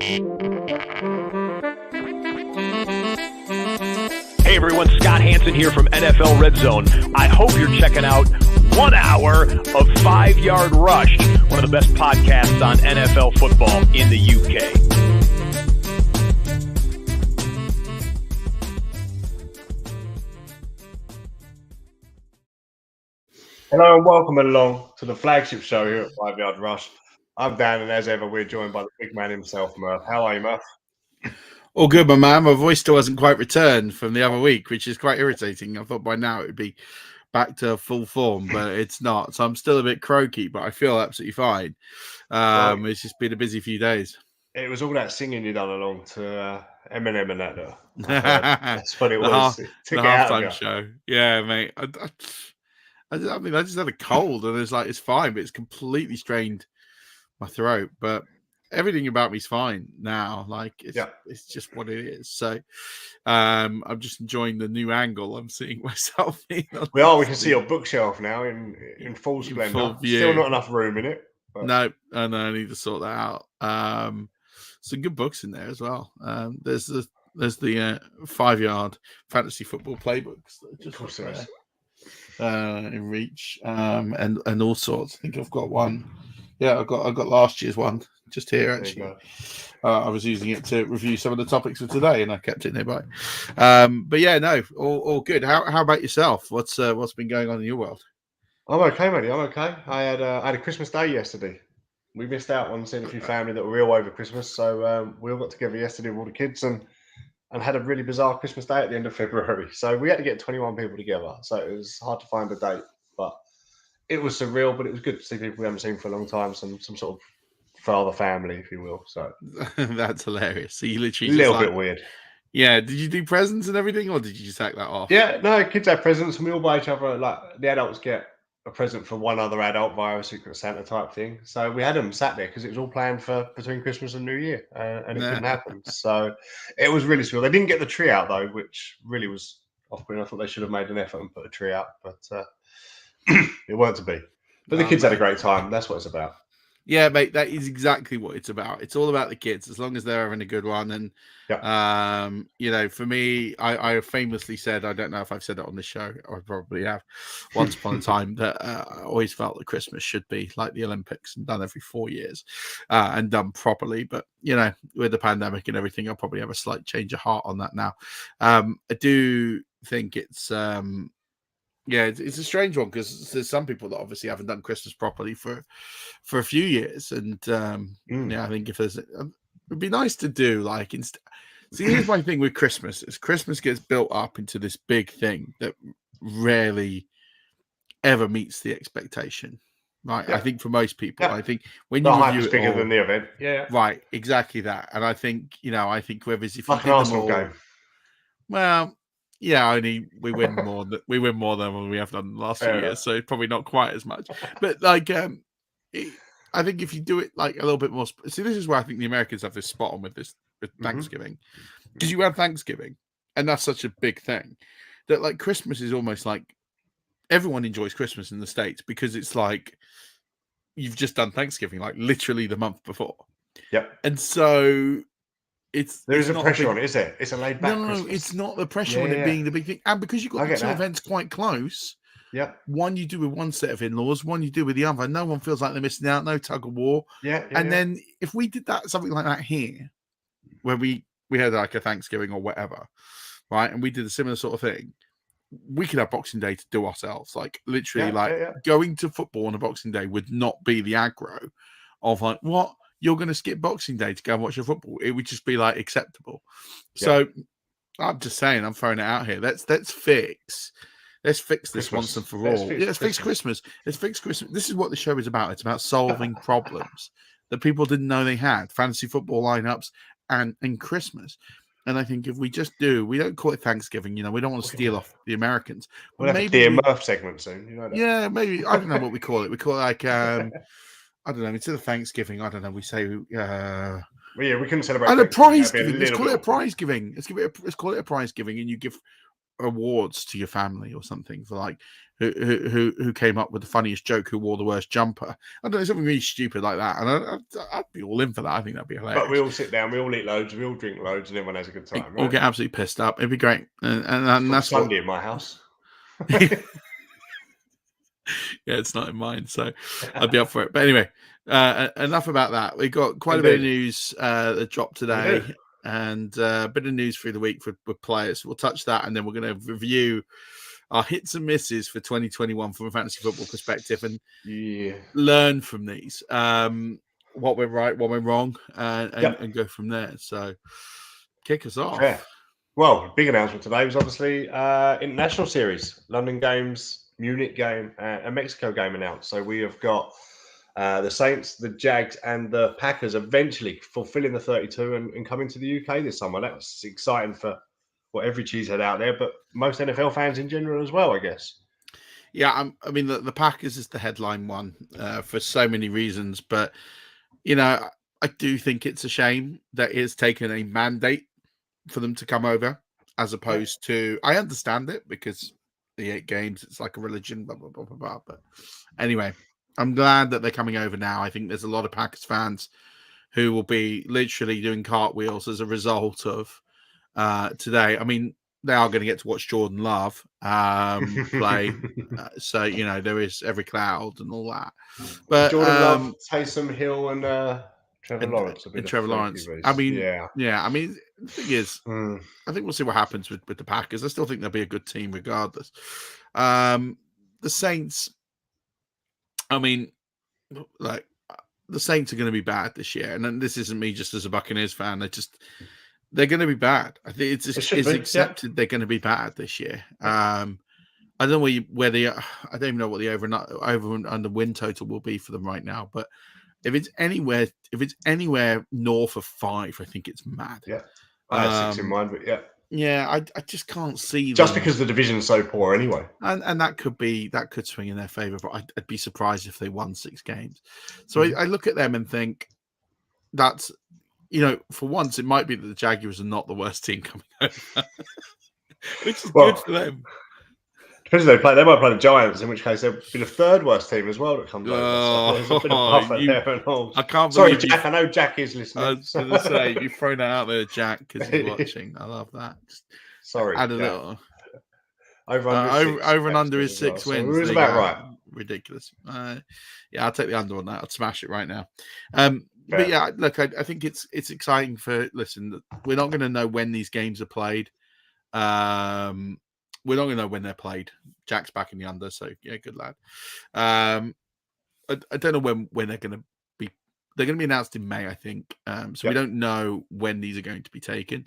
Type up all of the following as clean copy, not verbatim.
Hey everyone, Scott Hansen here from NFL Red Zone. I hope you're checking out 1 hour of 5 Yard Rush, one of the best podcasts on NFL football in the UK. Hello and welcome along to the flagship show here at 5 Yard Rush. I'm Dan, and as ever, we're joined by the big man himself, Murf. How are you, Murf? All good, my man. My voice still hasn't quite returned from the other week, which is quite irritating. I thought by now it would be back to full form, but it's not. So I'm still a bit croaky, but I feel absolutely fine. It's just been a busy few days. It was all that singing you done along to Eminem and that, though. That's what it was. The halftime show. Yeah, mate. I mean, I just had a cold, and it's fine, but it's completely strained my throat. But everything about me's fine now. It's just what it is. So I'm just enjoying the new angle I'm seeing myself in. We can see your bookshelf now in full splendor. Still not enough room in it. But... No, I need to sort that out. Some good books in there as well. There's the 5 Yard fantasy football playbooks. Of course there is. In reach and all sorts. I think I've got one. Yeah, I got last year's one just here actually. I was using it to review some of the topics for today, and I kept it nearby. But yeah, no, all good. How about yourself? What's been going on in your world? I'm okay, mate. I'm okay. I had a Christmas day yesterday. We missed out on seeing a few family that were ill over Christmas, so we all got together yesterday with all the kids and had a really bizarre Christmas day at the end of February. So we had to get 21 people together. So it was hard to find a date, but it was surreal, but it was good to see people we haven't seen for a long time, some sort of father family, if you will. So that's hilarious. So you literally a little bit weird. Yeah. Did you do presents and everything, or did you just act that off? Yeah, no, kids have presents and we all buy each other, like the adults get a present for one other adult via a Secret Santa type thing. So we had them sat there because it was all planned for between Christmas and New Year, and it didn't happen. So it was really surreal. They didn't get the tree out though, which really was off-putting. I thought they should have made an effort and put a tree out, but it weren't to be. But the kids had a great time. That's what it's about. Yeah, mate, that is exactly what it's about. It's all about the kids, as long as they're having a good one. And, for me, I famously said, I don't know if I've said it on this show, or I probably have, once upon a time, that I always felt that Christmas should be like the Olympics and done every 4 years and done properly. But, with the pandemic and everything, I'll probably have a slight change of heart on that now. I do think it's... it's a strange one because there's some people that obviously haven't done Christmas properly for a few years, and I think if it'd be nice to do see, here's my thing with Christmas: is Christmas gets built up into this big thing that rarely ever meets the expectation, right? Yeah. I think for most people, I think when you review it, bigger than the event, right, exactly that, and I think whether it's if like an Arsenal game, well. Yeah, only we win more than we have done the last few years, so probably not quite as much. But I think if you do it like a little bit more, see, this is where I think the Americans have this spot on with Thanksgiving, because you have Thanksgiving, and that's such a big thing that like Christmas is almost like everyone enjoys Christmas in the States because it's like you've just done Thanksgiving, like literally the month before. Yep, and so. There's a pressure on it, is there? It's a laid back. No, it's not the pressure on it being the big thing. And because you've got the two events quite close, one you do with one set of in-laws, one you do with the other. No one feels like they're missing out, no tug of war. Then if we did something like that here, where we had like a Thanksgiving or whatever, right? And we did a similar sort of thing, we could have Boxing Day to do ourselves. Like literally going to football on a Boxing Day would not be the aggro of like, what? You're going to skip Boxing Day to go and watch your football. It would just be like acceptable. So I'm just saying, I'm throwing it out here. Let's fix this once and for all. Let's fix Christmas. Let's fix Christmas. This is what the show is about. It's about solving problems that people didn't know they had. Fantasy football lineups and Christmas. And I think if we just we don't call it Thanksgiving, we don't want to steal off the Americans. We'll have a Dear Murf segment soon. That. Yeah, maybe. I don't know what we call it. We call it like... I don't know. Instead of Thanksgiving, I don't know. We say, we couldn't celebrate. And a prize giving. Let's call it a prize giving. Let's call it a prize giving, and you give awards to your family or something for like who came up with the funniest joke, who wore the worst jumper. I don't know, something really stupid like that, and I'd be all in for that. I think that'd be hilarious. But we all sit down, we all eat loads, we all drink loads, and everyone has a good time. All get absolutely pissed up. It'd be great, and that's Sunday in my house. Yeah, it's not in mine, so I'd be up for it. But anyway, enough about that. We've got quite a bit of news that dropped today, and a bit of news through the week with players. We'll touch that, and then we're going to review our hits and misses for 2021 from a fantasy football perspective, and learn from these, what went right, what went wrong, and go from there. So, kick us off. Yeah. Well, big announcement today was obviously international series, London games, Munich game, and Mexico game announced. So we have got the Saints, the Jags, and the Packers eventually fulfilling the 32 and coming to the UK this summer. That's exciting for every cheesehead out there, but most NFL fans in general as well, I guess. Yeah, I mean, the Packers is the headline one for so many reasons, but, you know, I do think it's a shame that it's taken a mandate for them to come over, as opposed to, I understand it because the 8 games, it's like a religion, blah, blah, blah, blah, blah. But anyway, I'm glad that they're coming over now. I think there's a lot of Packers fans who will be literally doing cartwheels as a result of today. I mean, they are going to get to watch Jordan Love play. So, you know, there is every cloud and all that. But Jordan Love, Taysom Hill, and Trevor Lawrence. Trevor Lawrence. I mean, yeah. I mean, the thing is, I think we'll see what happens with the Packers. I still think they'll be a good team regardless. The Saints, I mean, like, the Saints are going to be bad this year. And then this isn't me just as a Buccaneers fan. They're going to be bad. I think it's accepted they're going to be bad this year. I don't know where they are. I don't even know what the over and under win total will be for them right now. But if it's anywhere north of 5, I think it's mad. Yeah, I had 6 in mind, but yeah. Yeah, I just can't see just them. Because the division's so poor anyway. And that could swing in their favor, but I'd be surprised if they won 6 games. So I look at them and think that's, you know, for once it might be that the Jaguars are not the worst team coming over, which is good for them. Depends who they play. They might play the Giants, in which case they'll be the 3rd worst team as well that comes over. So there's a bit of buffer there and all. I can't Sorry, Jack. I know Jack is listening. I was going to say, you've thrown that out there, Jack, because he's watching. I love that. Sorry. Add a little. Over and under is 6 wins. So it was about right. Ridiculous. Yeah, I'll take the under on that. I'll smash it right now. But yeah, look, I think it's exciting for. Listen, we're not going to know when these games are played. We're not going to know when they're played. Jack's back in the under, so yeah, good lad. I don't know when they're going to be. They're going to be announced in May, I think. So we don't know when these are going to be taken,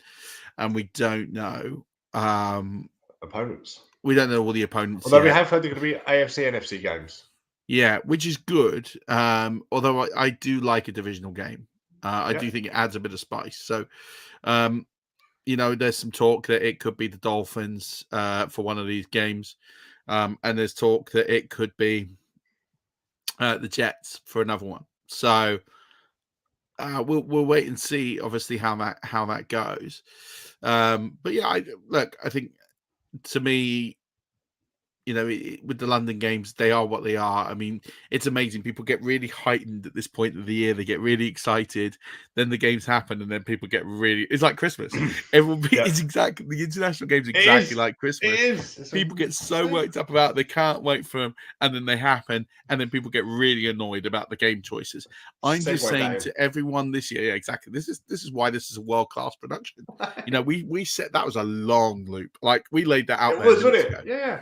and we don't know opponents. We don't know all the opponents. Although we have heard they're going to be AFC, NFC games. Yeah, which is good. Although I do like a divisional game. I do think it adds a bit of spice. So, you know, there's some talk that it could be the Dolphins for one of these games. And there's talk that it could be the Jets for another one. So we'll wait and see, obviously, how that goes. But yeah, I think to me, you know, with the London games, they are what they are. I mean, it's amazing. People get really heightened at this point of the year. They get really excited. Then the games happen, and then people get really. It's like Christmas. Everyone, it's exactly the international games exactly like Christmas. It is. People get so worked up about it, they can't wait for them, and then they happen, and then people get really annoyed about the game choices. I'm just saying to everyone this year, yeah, exactly. This is why this is a world class production. You know, we set that was a long loop. Like we laid that out. It was, wasn't it? Yeah.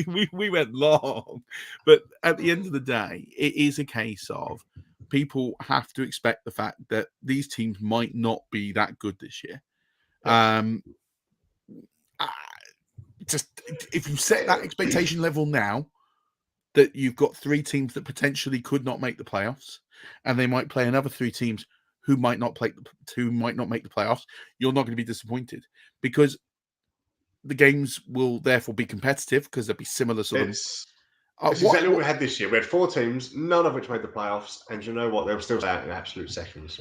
we went long, but at the end of the day, it is a case of people have to expect the fact that these teams might not be that good this year. Just if you set that expectation level now, that you've got 3 teams that potentially could not make the playoffs, and they might play another 3 teams who might not make the playoffs, you're not going to be disappointed because the games will therefore be competitive because they'll be similar sort of. It's exactly what we had this year. We had 4 teams, none of which made the playoffs, and you know what? They were still out in absolute seconds.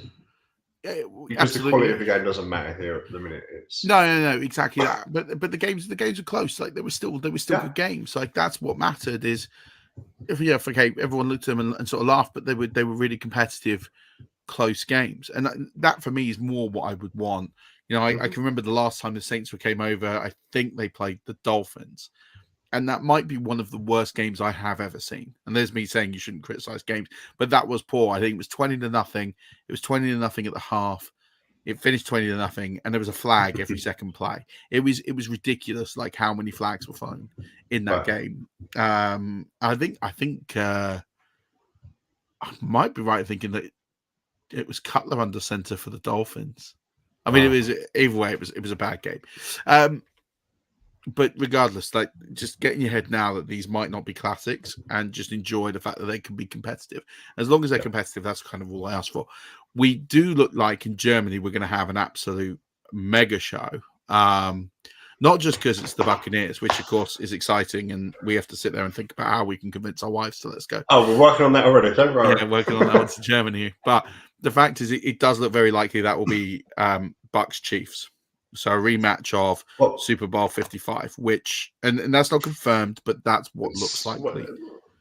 Because the quality of the game doesn't matter here at the minute. It's no, exactly that. But the games are close. Like they were still good games. Like that's what mattered. Is okay, everyone looked at them and sort of laughed, but they were really competitive, close games, and that for me is more what I would want. I can remember the last time the Saints came over. I think they played the Dolphins. And that might be one of the worst games I have ever seen. And there's me saying you shouldn't criticize games, but that was poor. I think it was 20-0. It was 20-0 at the half. It finished 20-0, and there was a flag every second play. It was ridiculous, like how many flags were thrown in that game. I think I might be right thinking that it was Cutler under center for the Dolphins. I mean, it was either way. It was a bad game. But regardless, like just get in your head now that these might not be classics and just enjoy the fact that they can be competitive. As long as they're competitive, that's kind of all I ask for. We do look like in Germany, we're going to have an absolute mega show. Not just because it's the Buccaneers, which of course is exciting, and we have to sit there and think about how we can convince our wives to let's go. Oh, we're working on that already. Don't worry. Yeah, working on that one to Germany. But the fact is, it does look very likely that will be Bucs Chiefs. So a rematch of Super Bowl 55, which and that's not confirmed, but that's what looks likely.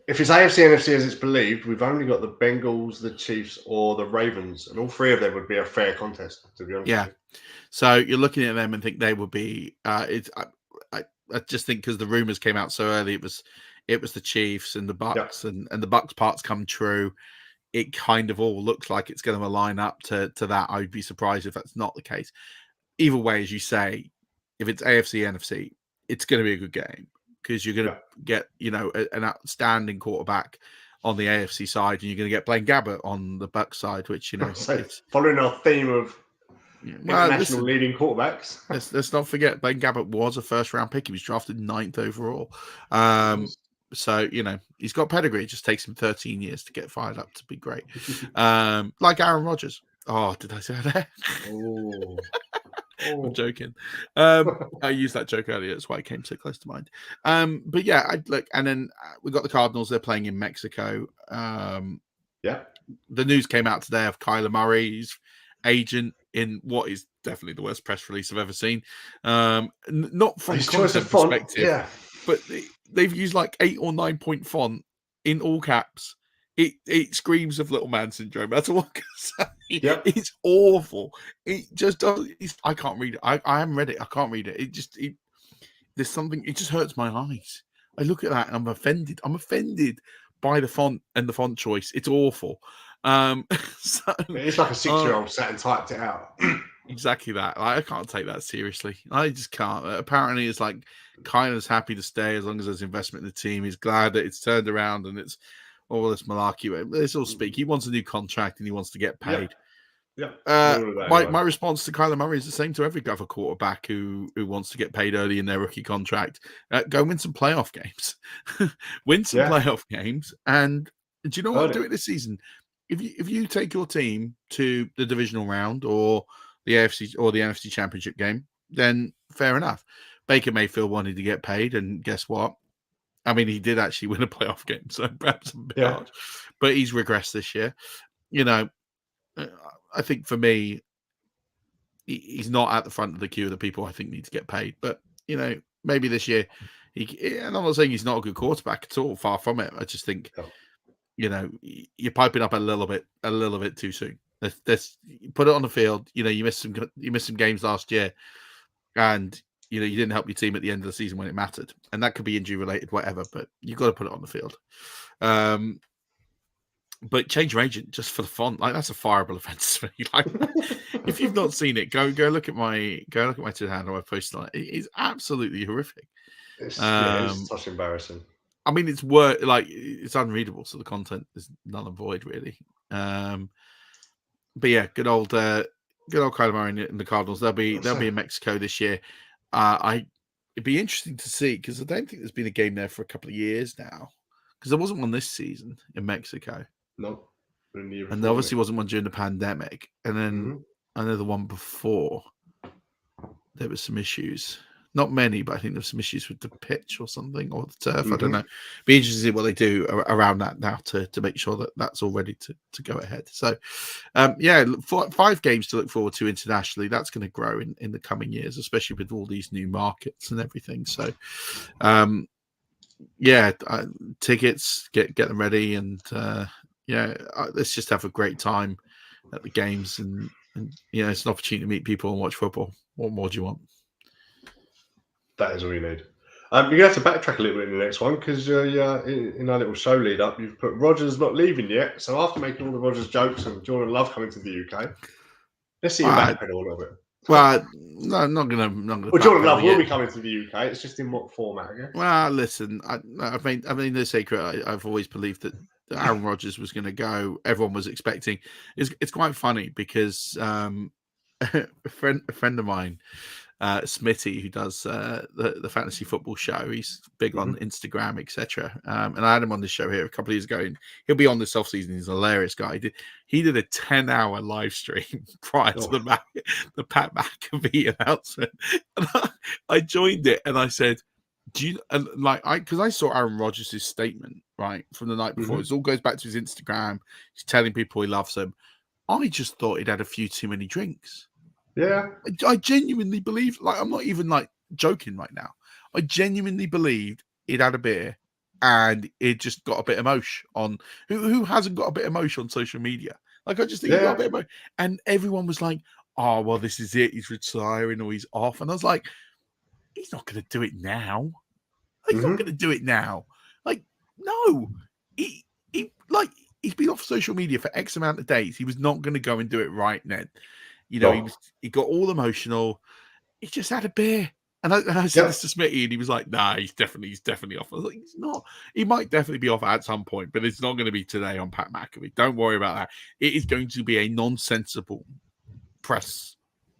If it's AFC NFC as it's believed, we've only got the Bengals, the Chiefs, or the Ravens, and all three of them would be a fair contest, to be honest. Yeah. So you're looking at them and think they would be. I just think because the rumors came out so early, it was the Chiefs and the Bucs, and the Bucs parts come true. It kind of all looks like it's going to line up to that. I'd be surprised if that's not the case. Either way, as you say, if it's AFC, NFC, it's going to be a good game because you're going to get, an outstanding quarterback on the AFC side, and you're going to get Blaine Gabbert on the Bucs side, which, following our theme of international leading quarterbacks. let's not forget Blaine Gabbert was a first-round pick. He was drafted 9th overall. So, he's got pedigree. It just takes him 13 years to get fired up to be great. Like Aaron Rodgers. Oh, did I say that? Oh. I'm joking. I used that joke earlier. That's why it came so close to mind. But yeah, I'd look, and then we got the Cardinals. They're playing in Mexico. The news came out today of Kyler Murray's agent in what is definitely the worst press release I've ever seen. Not from his content perspective, but they've used like 8 or 9 point font in all caps. It screams of little man syndrome. That's all I can say. It's awful. It just does. I can't read it. I haven't read it. I can't read it. There's something. It just hurts my eyes. I look at that and I'm offended. I'm offended by the font and the font choice. It's awful. It's like a 6-year-old sat and typed it out. Exactly that. I can't take that seriously. I just can't. Apparently, it's like Kyler's happy to stay as long as there's investment in the team. He's glad that it's turned around and it's all this malarkey. Let's all speak. He wants a new contract and he wants to get paid. My response to Kyler Murray is the same to every other quarterback who wants to get paid early in their rookie contract. Go win some playoff games. Win some playoff games. And do you know what? Do it this season. If you take your team to the divisional round or the AFC or the NFC Championship game, then fair enough. Baker Mayfield wanted to get paid, and guess what? I mean, he did actually win a playoff game, so perhaps a bit hard. But he's regressed this year. I think for me, he's not at the front of the queue of the people I think need to get paid. But, maybe this year, and I'm not saying he's not a good quarterback at all, far from it. I just think, you're piping up a little bit too soon. Let's put it on the field. You missed some games last year, and you didn't help your team at the end of the season when it mattered, and that could be injury related, whatever. But you've got to put it on the field. But change your agent just for the font, like that's a fireable offence for me. Like, if you've not seen it, go look at my Twitter handle. I posted on it. It is absolutely horrific. It's such embarrassing. I mean, it's unreadable, so the content is null and void, really. But yeah, good old Kyler Murray and the Cardinals. They'll be in Mexico this year. It'd be interesting to see because I don't think there's been a game there for a couple of years now because there wasn't one this season in Mexico. No, and there obviously wasn't one during the pandemic. And then I know the one before there was some issues. Not many, but I think there's some issues with the pitch or something, or the turf. I don't know. Be interested to see what they do around that now to make sure that that's all ready to go ahead. So, 5 games to look forward to internationally. That's going to grow in the coming years, especially with all these new markets and everything. So, tickets, get them ready, and let's just have a great time at the games, and it's an opportunity to meet people and watch football. What more do you want? That is all you need. You're going to have to backtrack a little bit in the next one because in our little show lead up, you've put Rodgers not leaving yet. So after making all the Rodgers jokes and Jordan Love coming to the UK, let's see you backpedal a little bit. Well, no, I'm not gonna. Well, Jordan Love will be coming to the UK. It's just in what format, I guess. Well, listen, I've made no secret. I've always believed that Aaron Rodgers was going to go. Everyone was expecting. It's quite funny because a friend of mine, Smitty, who does the fantasy football show, he's big on Instagram, etc. And I had him on the show here a couple of years ago, and he'll be on this off season. He's a hilarious guy. He did a 10-hour live stream prior to the Pat McAfee announcement, and I joined it, and I said, "Do you because I saw Aaron Rodgers' statement right from the night before. It all goes back to his Instagram. He's telling people he loves them. I just thought he'd had a few too many drinks." Yeah, I genuinely believe, I'm not even joking right now. I genuinely believed he'd had a beer and it just got a bit emotion on who hasn't got a bit emotion on social media. I just think he got a bit emotion, and everyone was like, "Oh, well, this is it. He's retiring or he's off." And I was like, "He's not going to do it now. He's not going to do it now. No, he's been off social media for X amount of days. He was not going to go and do it right then." He got all emotional. He just had a beer. And I said this to Smitty, and he was like, "Nah, he's definitely off." I was like, "He's not. He might definitely be off at some point, but it's not going to be today on Pat McAfee. Don't worry about that. It is going to be a nonsensical press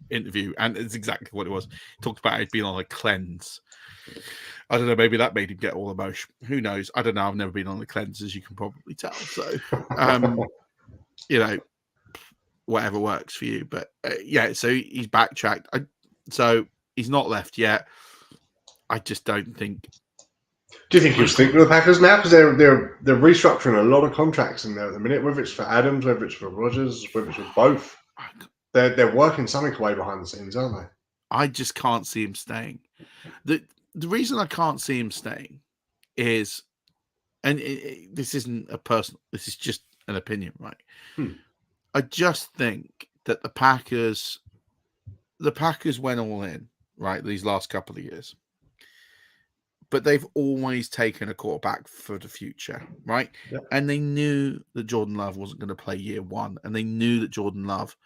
interview." And it's exactly what it was. He talked about it being on a cleanse. I don't know, maybe that made him get all emotion. Who knows? I don't know. I've never been on a cleanse, as you can probably tell. So, whatever works for you. But so he's backtracked. So he's not left yet. I just don't think. Do you think he'll stick with the Packers now? Because they're restructuring a lot of contracts in there at the minute, whether it's for Adams, whether it's for Rodgers, whether it's for both. They're working something away behind the scenes, aren't they? I just can't see him staying. The reason I can't see him staying is, and this isn't a personal, this is just an opinion, right? I just think that the Packers went all in, right, these last couple of years. But they've always taken a quarterback for the future, right? Yep. And they knew that Jordan Love wasn't going to play year 1, and they knew that Jordan Love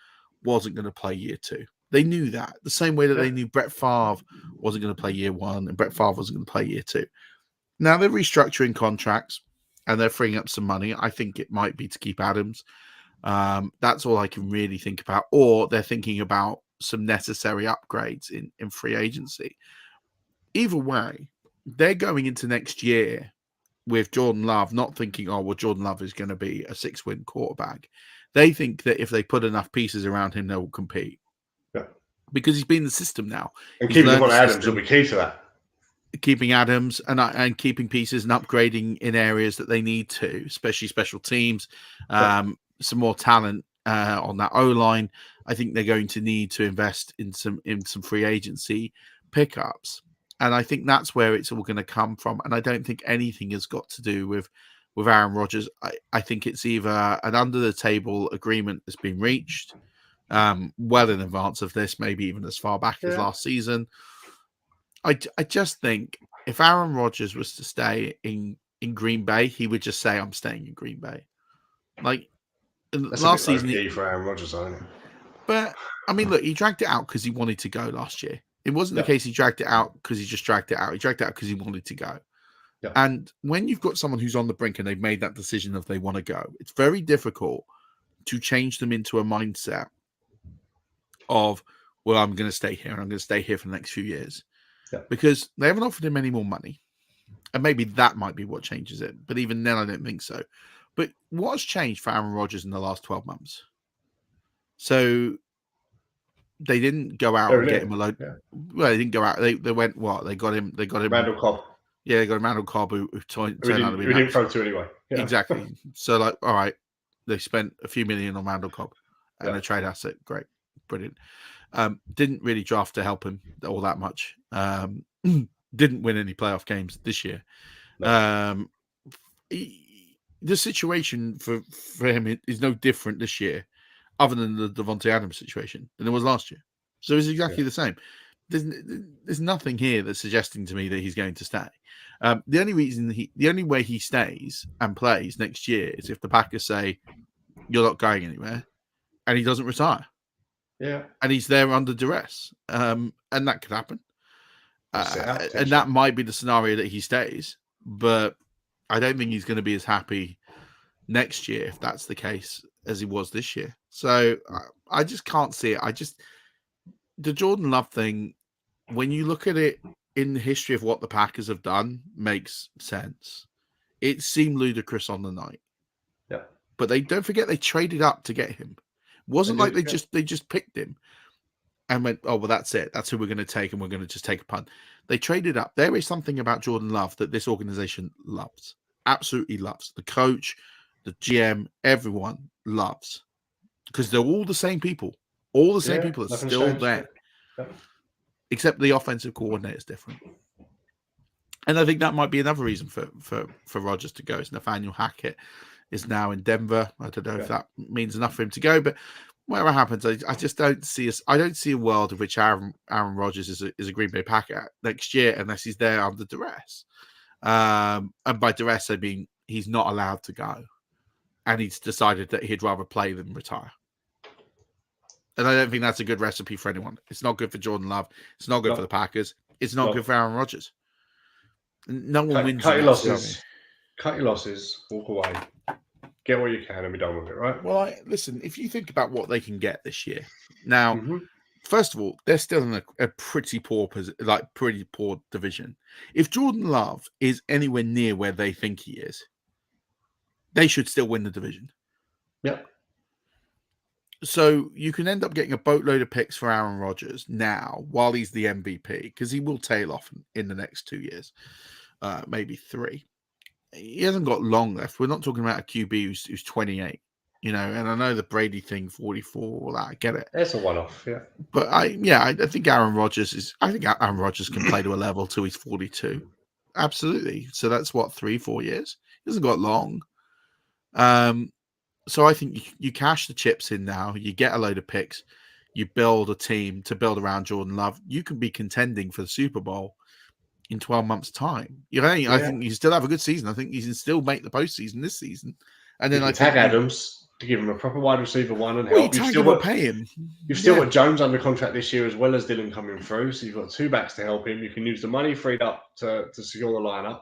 wasn't going to play year 2. They knew that. The same way that they knew Brett Favre wasn't going to play year 1 and Brett Favre wasn't going to play year 2. Now they're restructuring contracts and they're freeing up some money. I think it might be to keep Adams. That's all I can really think about. Or they're thinking about some necessary upgrades in free agency. Either way, they're going into next year with Jordan Love not thinking, "Oh, well, Jordan Love is going to be a 6-win quarterback." They think that if they put enough pieces around him, they will compete. Yeah. Because he's been in the system now. And keeping him on Adams will be key to that. Keeping Adams and keeping pieces and upgrading in areas that they need to, especially special teams, some more talent on that O-line. I think they're going to need to invest in some free agency pickups. And I think that's where it's all going to come from. And I don't think anything has got to do with Aaron Rodgers. I think it's either an under-the-table agreement that's been reached well in advance of this, maybe even as far back as last season. I just think if Aaron Rodgers was to stay in Green Bay, he would just say, "I'm staying in Green Bay." That's last season for Aaron Rodgers, isn't it? But I mean, look, he dragged it out because he wanted to go last year. It wasn't the case he dragged it out because he just dragged it out. He dragged it out because he wanted to go. Yeah. And when you've got someone who's on the brink and they've made that decision if they want to go, it's very difficult to change them into a mindset of, "Well, I'm going to stay here and I'm going to stay here for the next few years." Yeah. Because they haven't offered him any more money. And maybe that might be what changes it. But even then, I don't think so. But what has changed for Aaron Rodgers in the last 12 months? So They didn't go out and get him a load. Yeah. Well, they didn't go out. They went what? They got him. Randall Cobb. Yeah, they got him Randall Cobb, who turned out to be. We didn't throw to anyway. Yeah. Exactly. So, like, all right, they spent a few million on Randall Cobb and a trade asset. Great, brilliant. Didn't really draft to help him all that much. Didn't win any playoff games this year. No. The situation for him is no different this year, other than the Devontae Adams situation, than it was last year. So it's exactly the same. There's nothing here that's suggesting to me that he's going to stay. The only way he stays and plays next year is if the Packers say you're not going anywhere, and he doesn't retire. Yeah, and he's there under duress, and that could happen. And that might be the scenario that he stays, but I don't think he's going to be as happy next year if that's the case as he was this year. So I just can't see it. The Jordan Love thing, when you look at it in the history of what the Packers have done, makes sense. It seemed ludicrous on the night. Yeah. But don't forget they traded up to get him. It wasn't like they just picked him and went, oh, well, that's it. That's who we're going to take, and we're going to just take a punt. They traded up. There is something about Jordan Love that this organization loves. Absolutely loves. The coach, the GM, everyone loves. Because they're all the same people. All the same people are still there. Yeah. Except the offensive coordinator is different. And I think that might be another reason for Rodgers to go. Is Nathaniel Hackett is now in Denver. I don't know if that means enough for him to go, but whatever happens, I just don't see I don't see a world in which Aaron Rodgers is a Green Bay Packer next year unless he's there under duress. And by duress, I mean he's not allowed to go, and he's decided that he'd rather play than retire. And I don't think that's a good recipe for anyone. It's not good for Jordan Love. It's not good for the Packers. It's not good for Aaron Rodgers. No one wins. Cut your losses. Walk away. Get what you can and be done with it, right? Well, listen, if you think about what they can get this year, now, first of all, they're still in a pretty poor division. If Jordan Love is anywhere near where they think he is, they should still win the division. Yep. So you can end up getting a boatload of picks for Aaron Rodgers now while he's the MVP, because he will tail off in the next 2 years, maybe 3. He hasn't got long left. We're not talking about a QB who's 28, and I know the Brady thing, 44, all that. I get it. It's a one-off, yeah. But I think Aaron Rodgers can play to a level till he's 42. Absolutely. So that's what, 3-4 years? He hasn't got long. So I think you cash the chips in now. You get a load of picks. You build a team to build around Jordan Love. You can be contending for the Super Bowl in 12 months' time. I think you still have a good season. I think you can still make the postseason this season. And then tag Adams to give him a proper wide receiver one and help. You've still got pay him. You've still got Jones under contract this year as well as Dillon coming through. So you've got 2 backs to help him. You can use the money freed up to secure the lineup.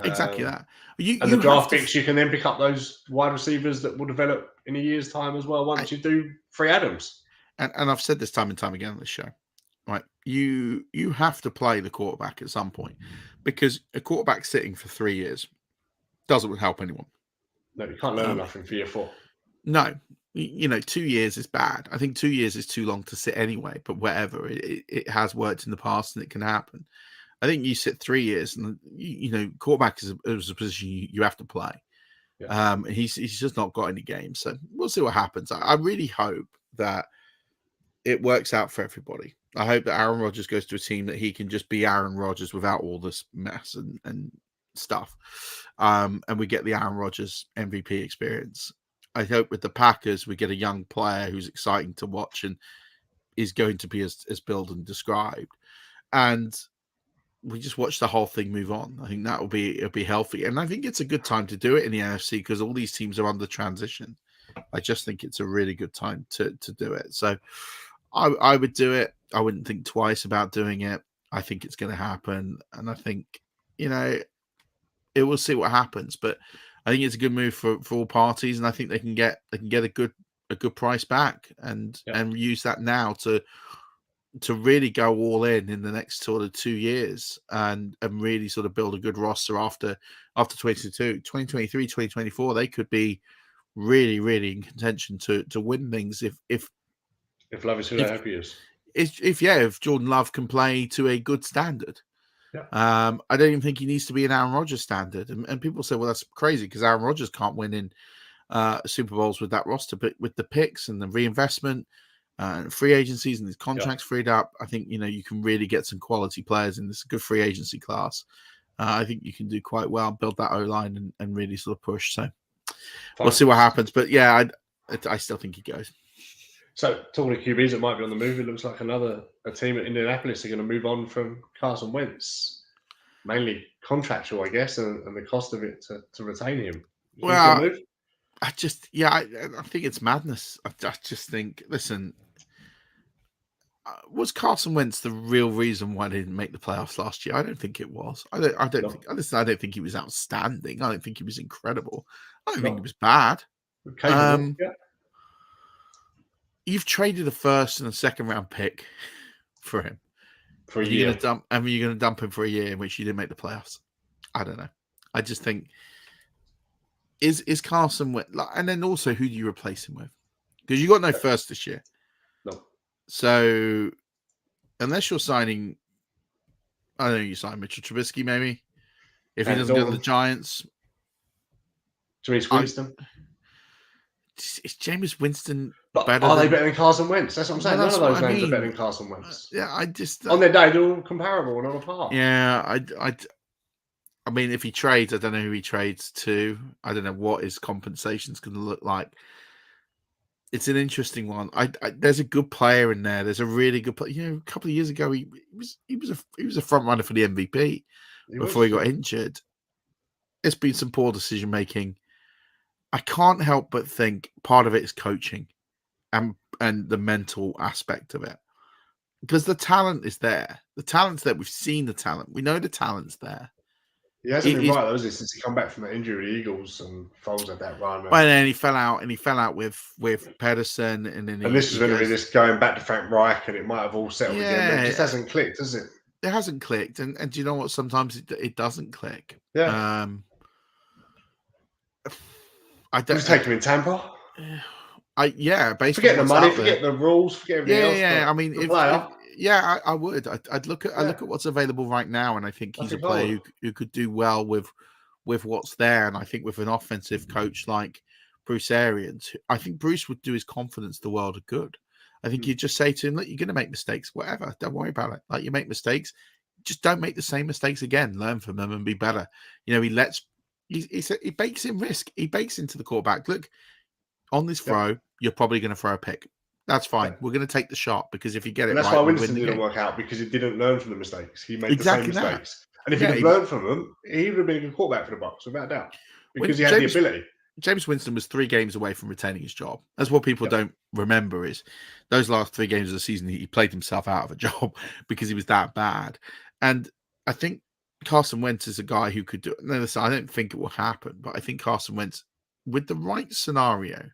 Exactly that. And the draft picks, you can then pick up those wide receivers that will develop in a year's time as well once you do free Adams. And I've said this time and time again on this show, right? You have to play the quarterback at some point, because a quarterback sitting for 3 years doesn't help anyone. No, you can't learn nothing for year 4. No. 2 years is bad. I think 2 years is too long to sit anyway, but whatever. It has worked in the past and it can happen. I think you sit 3 years, and quarterback is a position you have to play. Yeah. He's just not got any games, so we'll see what happens. I really hope that it works out for everybody. I hope that Aaron Rodgers goes to a team that he can just be Aaron Rodgers without all this mess and stuff, and we get the Aaron Rodgers MVP experience. I hope with the Packers we get a young player who's exciting to watch and is going to be as billed and described, and we just watch the whole thing move on. I think it'll be healthy. And I think it's a good time to do it in the NFC because all these teams are under transition. I just think it's a really good time to do it. So I would do it. I wouldn't think twice about doing it. I think it's going to happen. And I think, it will see what happens. But I think it's a good move for all parties. And I think they can get a good price back and use that now to really go all in the next sort of 2 years and really sort of build a good roster after 2023, 2024, they could be really, really in contention to win things if If Love is who they hope he is. If Jordan Love can play to a good standard. Yeah. I don't even think he needs to be an Aaron Rodgers standard. And people say, well, that's crazy because Aaron Rodgers can't win in Super Bowls with that roster, but with the picks and the reinvestment and free agencies and his contracts freed up, I think, you can really get some quality players in this good free agency class. I think you can do quite well, build that O-line and really sort of push. So we'll see what happens. But yeah, I still think he goes. So, talking to QBs that might be on the move, it looks like a team at Indianapolis are going to move on from Carson Wentz, mainly contractual, I guess, and the cost of it to retain him. Well, I think it's madness. I just think, listen, was Carson Wentz the real reason why they didn't make the playoffs last year? I don't think it was. I don't think he was outstanding. I don't think he was incredible. I don't think he was bad. You've traded a first and a second round pick for him. For a year. You're going to dump him for a year in which you didn't make the playoffs. I don't know. I just think is Carson Wentz, and then also who do you replace him with? Because you got no first this year. No. So unless you're signing, I don't know, you sign Mitchell Trubisky maybe. If he doesn't go to the Giants. Jameis Winston. Is Jameis Winston better? Are they better than Carson Wentz? That's what I'm saying. None of those names are better than Carson Wentz. I just on their day they're all comparable and on a par. Yeah, I mean, if he trades, I don't know who he trades to. I don't know what his compensation's going to look like. It's an interesting one. There's a good player in there. There's a really good player. A couple of years ago, he was a front runner for the MVP before he got injured. It's been some poor decision making. I can't help but think part of it is coaching and the mental aspect of it. Because the talent is there. The talent's there. We've seen the talent. We know the talent's there. He hasn't been right, though, has he, since he come back from the injury with the Eagles and Foles had that run. Well, then he fell out with Pedersen, and then this was going to be this going back to Frank Reich, and it might have all settled again. But it just hasn't clicked, has it? It hasn't clicked, and do you know what? Sometimes it doesn't click. Yeah. I don't take him in Tampa. Basically. Forget the money, forget the rules, forget everything else. Yeah. I mean, I would. I'd look at what's available right now, and I think he's a player who could do well with what's there. And I think with an offensive coach like Bruce Arians, I think Bruce would do his confidence the world of good. I think you'd just say to him, look, you're going to make mistakes, whatever. Don't worry about it. Like, you make mistakes, just don't make the same mistakes again. Learn from them and be better. He bakes in risk. He bakes into the quarterback. Look, on this throw, you're probably going to throw a pick. That's fine. We're going to take the shot because if you get it right, that's why Winston didn't work out, because he didn't learn from the mistakes. He made the same mistakes. And if he'd learned from them, he would have been a good quarterback for the Bucs, without a doubt, because he had the ability. Jameis Winston was 3 games away from retaining his job. That's what people don't remember is those last 3 games of the season, he played himself out of a job because he was that bad. And I think Carson Wentz is a guy who could do it. No, listen, I don't think it will happen, but I think Carson Wentz, with the right scenario,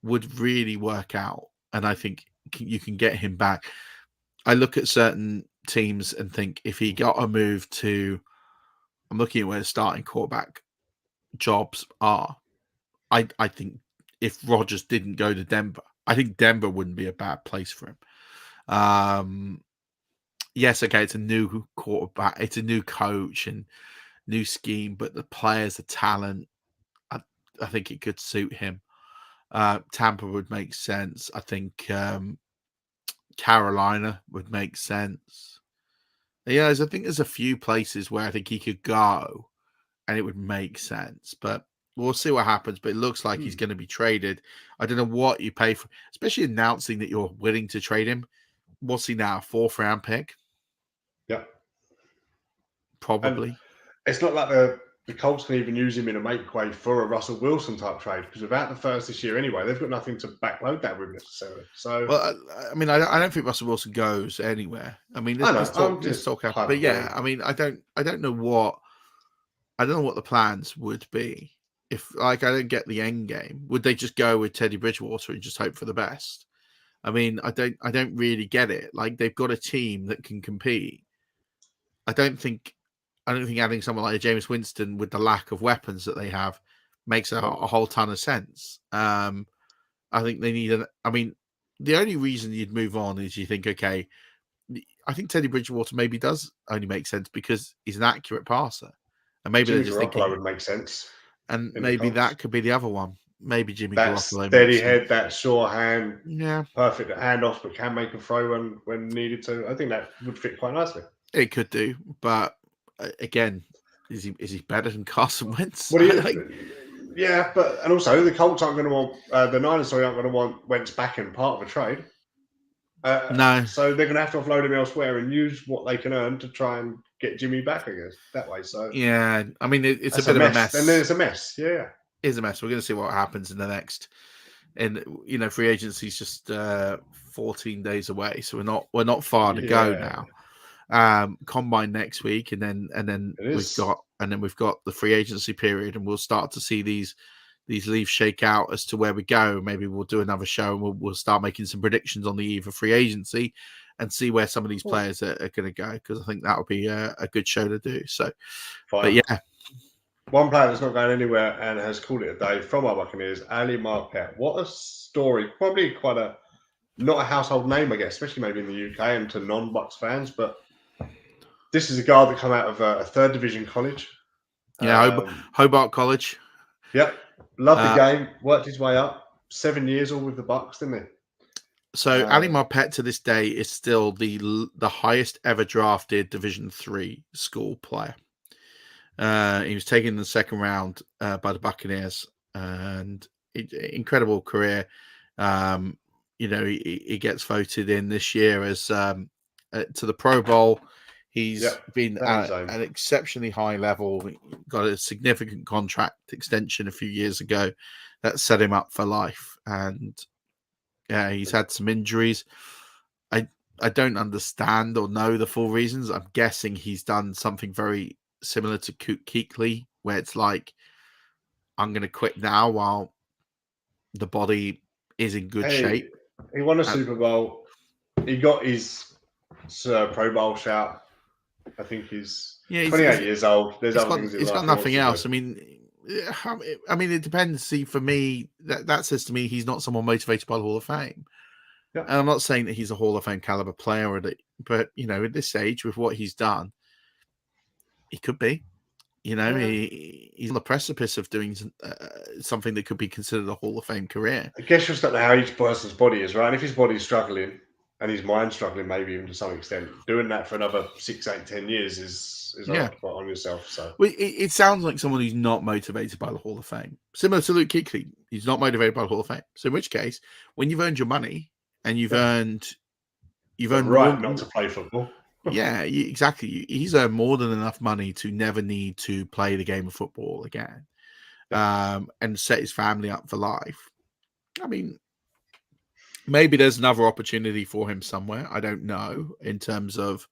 would really work out. And I think you can get him back. I look at certain teams and think if he got a move to, I'm looking at where the starting quarterback jobs are. I think if Rodgers didn't go to Denver, I think Denver wouldn't be a bad place for him. Yes, okay, it's a new quarterback, it's a new coach and new scheme, but the players, the talent, I think it could suit him. Tampa would make sense. I think Carolina would make sense. I think there's a few places where I think he could go and it would make sense, but we'll see what happens. But it looks like he's going to be traded. I don't know what you pay for, especially announcing that you're willing to trade him. What's he now? 4th round pick? Yeah. Probably. And it's not like the Colts can even use him in a make-way for a Russell Wilson type trade, because without the first this year anyway, they've got nothing to backload that with necessarily. So, well, I mean, I don't think Russell Wilson goes anywhere. I mean, let's talk out. But yeah, I mean, I don't know what the plans would be if, like, I don't get the end game. Would they just go with Teddy Bridgewater and just hope for the best? I mean, I don't really get it. Like, they've got a team that can compete. I don't think adding someone like Jameis Winston with the lack of weapons that they have makes a whole ton of sense. I think they need the only reason you'd move on is you think, okay, I think Teddy Bridgewater maybe does only make sense because he's an accurate passer. And maybe Jimmy they're just Garoppolo thinking, would make sense. And maybe that could be the other one. Maybe Jimmy Garoppolo. Steady head, that sure hand, yeah, perfect handoff, but can make a throw when needed to. I think that would fit quite nicely. It could do, but again, is he better than Carson Wentz? Yeah, and also the Colts aren't going to want the Niners. Aren't going to want Wentz back in part of a trade. No, so they're going to have to offload him elsewhere and use what they can earn to try and get Jimmy back, I guess, that way. So yeah, I mean it's a bit of a mess. And then it's a mess. Yeah, it's a mess. We're going to see what happens in the next. And free agency is just 14 days away, so we're not far to go now. Combine next week, and then we've got the free agency period, and we'll start to see these leaves shake out as to where we go. Maybe we'll do another show and we'll start making some predictions on the eve of free agency and see where some of these players are going to go, because I think that would be a good show to do. So, but yeah. One player that's not going anywhere and has called it a day from our Buccaneers, Ali Marpet. What a story. Probably quite not a household name, I guess, especially maybe in the UK and to non-Bucs fans, but this is a guy that come out of a third division college. Yeah, Hobart College. Yep. Loved the game, worked his way up. 7 years all with the Bucs, didn't he? So Ali Marpet to this day is still the highest ever drafted Division III school player. He was taken in the second round by the Buccaneers, and incredible career. He gets voted in this year as to the Pro Bowl. He's been at an exceptionally high level. He got a significant contract extension a few years ago that set him up for life. And he's had some injuries. I don't understand or know the full reasons. I'm guessing he's done something very similar to Kuechly, where it's like, I'm going to quit now while the body is in good shape. He won a Super Bowl. He got his Pro Bowl shout. I think he's 28 years old. There's other things in life. He's got nothing else. I mean, it depends. See, for me, that says to me he's not someone motivated by the Hall of Fame. Yeah. And I'm not saying that he's a Hall of Fame caliber player, but at this age, with what he's done, he could be. He's on the precipice of doing something that could be considered a Hall of Fame career. I guess you just don't know how each person's body is, right? And if his body's struggling and his mind's struggling, maybe even to some extent, doing that for another 6, 8, 10 years is hard to put on yourself. So it sounds like someone who's not motivated by the Hall of Fame, similar to Luke Kuechly. He's not motivated by the Hall of Fame. So in which case, when you've earned your money and you've earned right not to play football. Yeah, exactly. He's earned more than enough money to never need to play the game of football again, and set his family up for life. I mean, maybe there's another opportunity for him somewhere. I don't know, in terms of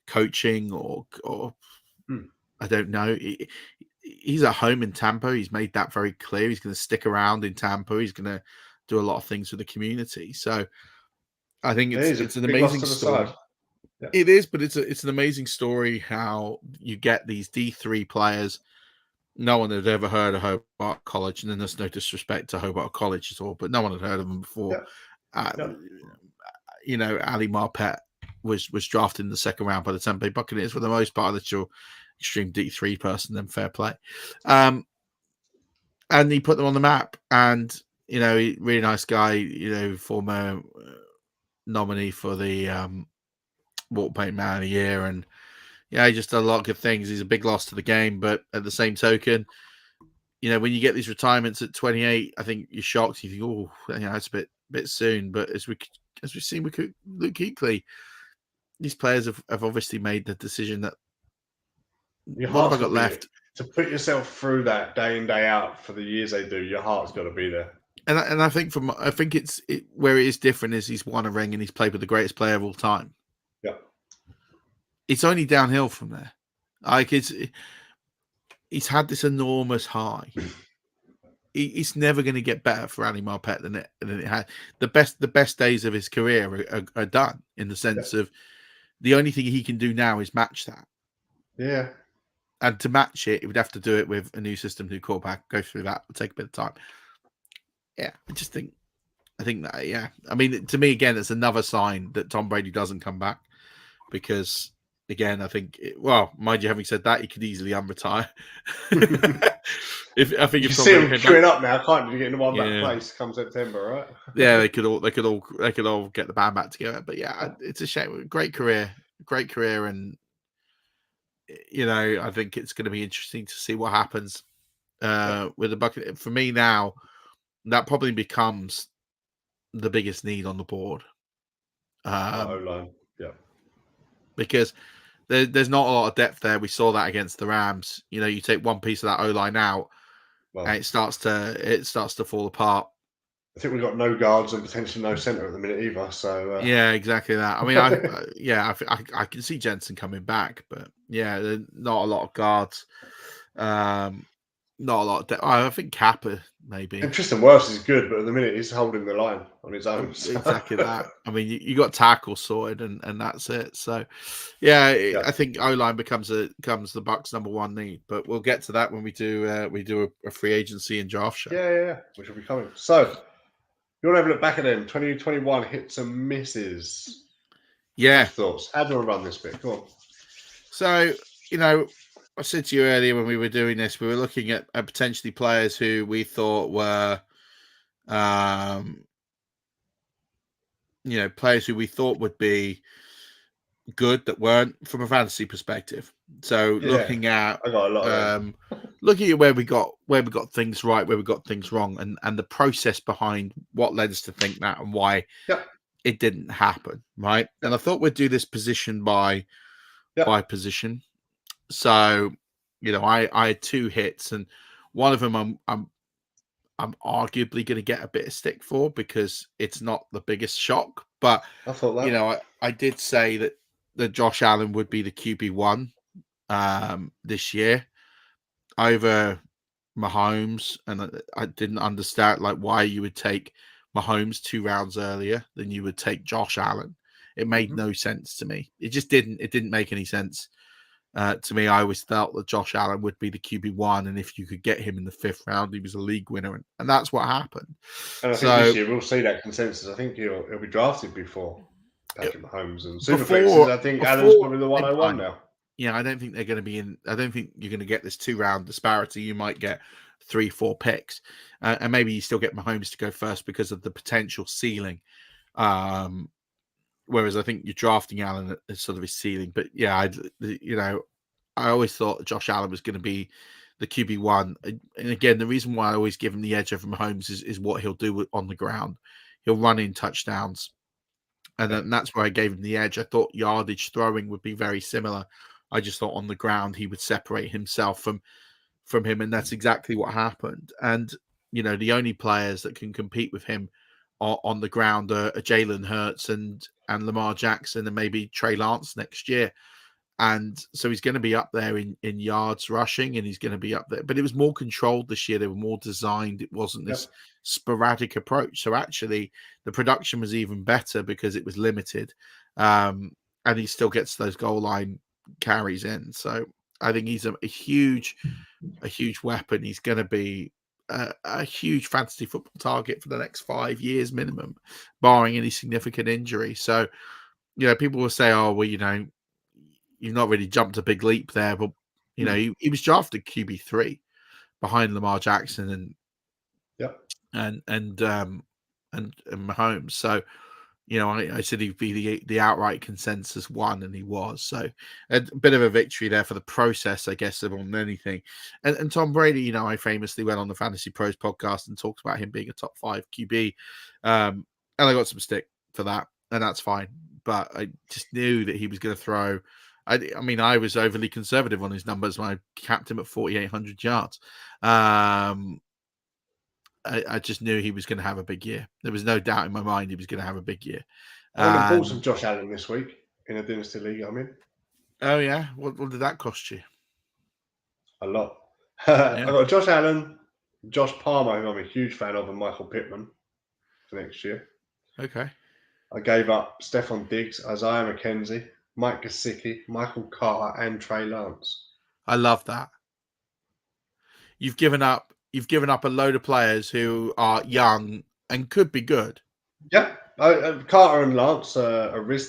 coaching or I don't know. He's at home in Tampa. He's made that very clear. He's going to stick around in Tampa. He's going to do a lot of things for the community. So I think it's an amazing story. Yeah. It is, but it's an amazing story how you get these D3 players. No one had ever heard of Hobart College, and then there's no disrespect to Hobart College at all, but no one had heard of them before. Yeah. Ali Marpet was drafted in the second round by the Tampa Bay Buccaneers. For the most part, that's your extreme D3 person, then fair play. And he put them on the map, and really nice guy. Former nominee for the Walk Paint Man of the Year, and he just done a lot of good things. He's a big loss to the game, but at the same token, when you get these retirements at 28, I think you're shocked. You think, oh, it's a bit soon. But as we've seen with Luke Kuechly, these players have obviously made the decision that what have I got left to put yourself through that day in day out for the years they do. Your heart's got to be there. And I think where it is different is he's won a ring and he's played with the greatest player of all time. Yeah, it's only downhill from there. Like he's had this enormous high. It's never going to get better for Ali Marpet than it had. The best days of his career are done, in the sense of the only thing he can do now is match that. Yeah, and to match it, he would have to do it with a new system, new quarterback. Go through that. It'll take a bit of time. Yeah, I just think I think that, yeah. I mean, to me, again, it's another sign that Tom Brady doesn't come back because, again, I think, mind you, having said that, he could easily unretire. I think you see him queuing up now, can't you? Getting the one back place come September, right? Yeah, they could all get the band back together. But yeah, it's a shame. Great career, and I think it's going to be interesting to see what happens with the Buccaneers. For me now, that probably becomes the biggest need on the board. O-line, because there's not a lot of depth there. We saw that against the Rams. You take one piece of that O-line out, and it starts to fall apart. I think we've got no guards and potentially no centre at the minute either. So yeah, exactly that. I mean, I can see Jensen coming back, but yeah, not a lot of guards. Not a lot of depth. I think Kappa maybe. And Tristan Wirfs is good, but at the minute he's holding the line on his own. So. Exactly that. I mean, you got tackle sorted, and that's it. So, yeah. I think O-line becomes the Bucs' number one need, but we'll get to that when we do a free agency and draft show. Yeah, which will be coming. So, you want to have a look back at them? 2021 hits and misses. Yeah. Thoughts? How do I run this bit? Go on. So, I said to you earlier when we were doing this, we were looking at potentially players who we thought were, players who we thought would be good that weren't from a fantasy perspective. So looking at I got a lot looking at where we got things right, where we got things wrong, and the process behind what led us to think that and why it didn't happen, right? And I thought we'd do this position by position. So, I had two hits, and one of them I'm arguably going to get a bit of stick for because it's not the biggest shock. But I thought that. I did say that Josh Allen would be the QB1 this year over Mahomes, and I didn't understand why you would take Mahomes 2 rounds earlier than you would take Josh Allen. It made no sense to me. It just didn't. It didn't make any sense. To me, I always felt that Josh Allen would be the QB1, and if you could get him in the 5th round, he was a league winner, and that's what happened. And I think this year we'll see that consensus. I think he'll be drafted before Patrick Mahomes and Superflexes. I think Allen's probably the 101 now. Yeah, I don't think they're going to be in. I don't think you're going to get this 2-round disparity. You might get 3-4 picks, and maybe you still get Mahomes to go first because of the potential ceiling. Whereas I think you're drafting Allen at sort of his ceiling. But yeah, I always thought Josh Allen was going to be the QB1. And again, the reason why I always give him the edge over Mahomes is what he'll do on the ground. He'll run in touchdowns. And that's where I gave him the edge. I thought yardage throwing would be very similar. I just thought on the ground he would separate himself from him. And that's exactly what happened. And, the only players that can compete with him on the ground are Jalen Hurts and Lamar Jackson and maybe Trey Lance next year. And so he's going to be up there in yards rushing, and he's going to be up there. But it was more controlled this year. They were more designed. It wasn't this sporadic approach. So actually the production was even better because it was limited. And he still gets those goal line carries in. So I think he's a huge weapon. He's going to be a huge fantasy football target for the next 5 years minimum, barring any significant injury. So, people will say, oh, well, you've not really jumped a big leap there, but he was drafted QB3 behind Lamar Jackson and Mahomes. So, I said he'd be the outright consensus one, and he was. So a bit of a victory there for the process, I guess, more than anything. And Tom Brady, I famously went on the Fantasy Pros podcast and talked about him being a top 5 QB. And I got some stick for that, and that's fine. But I just knew that he was going to throw. I mean, I was overly conservative on his numbers when I capped him at 4,800 yards. I just knew he was going to have a big year. There was no doubt in my mind he was going to have a big year. I bought some Josh Allen this week in a Dynasty League I'm in. Oh, yeah? What did that cost you? A lot. I got Josh Allen, Josh Palmer, who I'm a huge fan of, and Michael Pittman for next year. Okay. I gave up Stephon Diggs, Isaiah McKenzie, Mike Gesicki, Michael Carter, and Trey Lance. I love that. You've given up a load of players who are young and could be good. Yeah, Carter and Lance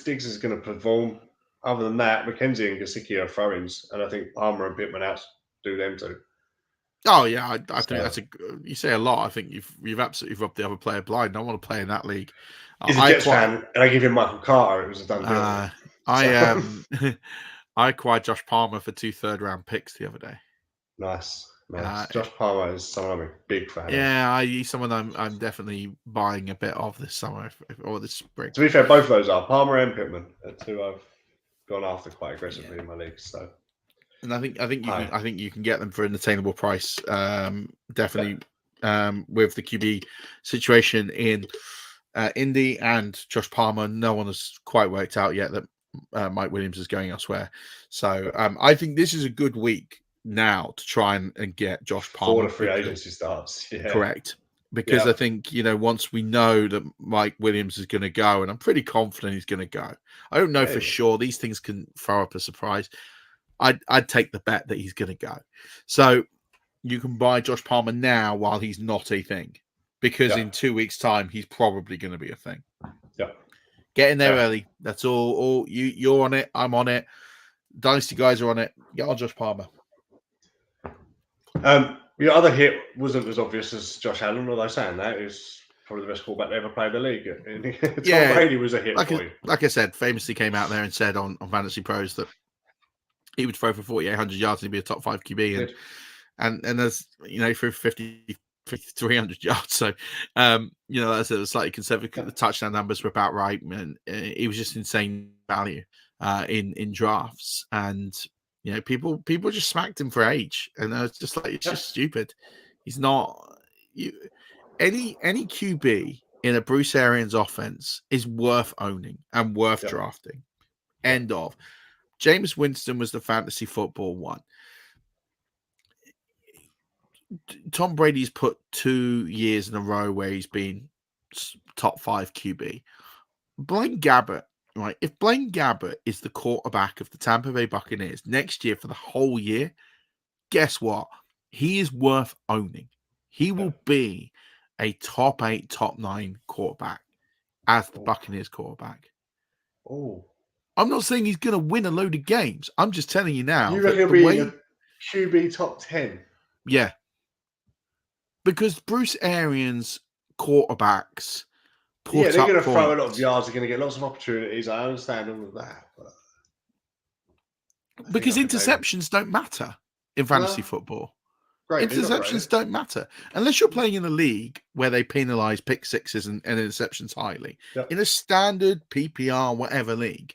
Diggs is going to perform. Other than that, McKenzie and Gesicki are throw-ins, and I think Palmer and Pittman out do them too. Oh yeah, I think that's you say a lot. I think you've absolutely rubbed the other player blind. I want to play in that league. He's a Jets fan, and I give him Michael Carter. It was a done deal. I acquired Josh Palmer for 2 third-round picks the other day. Nice. Josh Palmer is someone I'm a big fan of. Yeah, he's someone I'm definitely buying a bit of this summer or this spring. To be fair, both of those are Palmer and Pittman. That's who I've gone after quite aggressively in my league. So, and I think you can get them for an attainable price. Definitely with the QB situation in Indy and Josh Palmer, no one has quite worked out yet that Mike Williams is going elsewhere. So I think this is a good week now to try and get Josh Palmer. Before the free agency starts. Yeah. Correct. Because I think, once we know that Mike Williams is going to go, and I'm pretty confident he's going to go. I don't know for sure. These things can throw up a surprise. I'd take the bet that he's going to go. So you can buy Josh Palmer now while he's not a thing. Because in 2 weeks' time, he's probably going to be a thing. Yeah. Get in there early. That's all. You're on it. I'm on it. Dynasty guys are on it. Get on Josh Palmer. The other hit wasn't as obvious as Josh Allen, although saying that is probably the best quarterback to ever play in the league. Tom Brady was a hit for you. Like I said, famously came out there and said on Fantasy Pros that he would throw for 4,800 yards and he'd be a top 5 QB. And there's, for 5,300 yards. So, that's a slightly conservative. The touchdown numbers were about right. And it was just insane value in drafts. And people just smacked him for age, and it's just like it's just stupid. He's not any QB in a Bruce Arians offense is worth owning and worth drafting. End of. Jameis Winston was the fantasy football one. Tom Brady's put 2 years in a row where he's been top 5 QB. Blaine Gabbert. Right, if Blaine Gabbert is the quarterback of the Tampa Bay Buccaneers next year for the whole year, guess what? He is worth owning. He will be a top 8, top 9 quarterback as the Buccaneers quarterback. Oh, I'm not saying he's going to win a load of games. I'm just telling you now. You reckon he'll be in a QB top 10? Yeah. Because Bruce Arians quarterbacks... they're going to throw a lot of yards. They're going to get lots of opportunities. I understand all of that. Because interceptions don't matter in fantasy football. Great, interceptions don't matter. Unless you're playing in a league where they penalize pick sixes and interceptions highly. Yep. In a standard PPR, whatever league,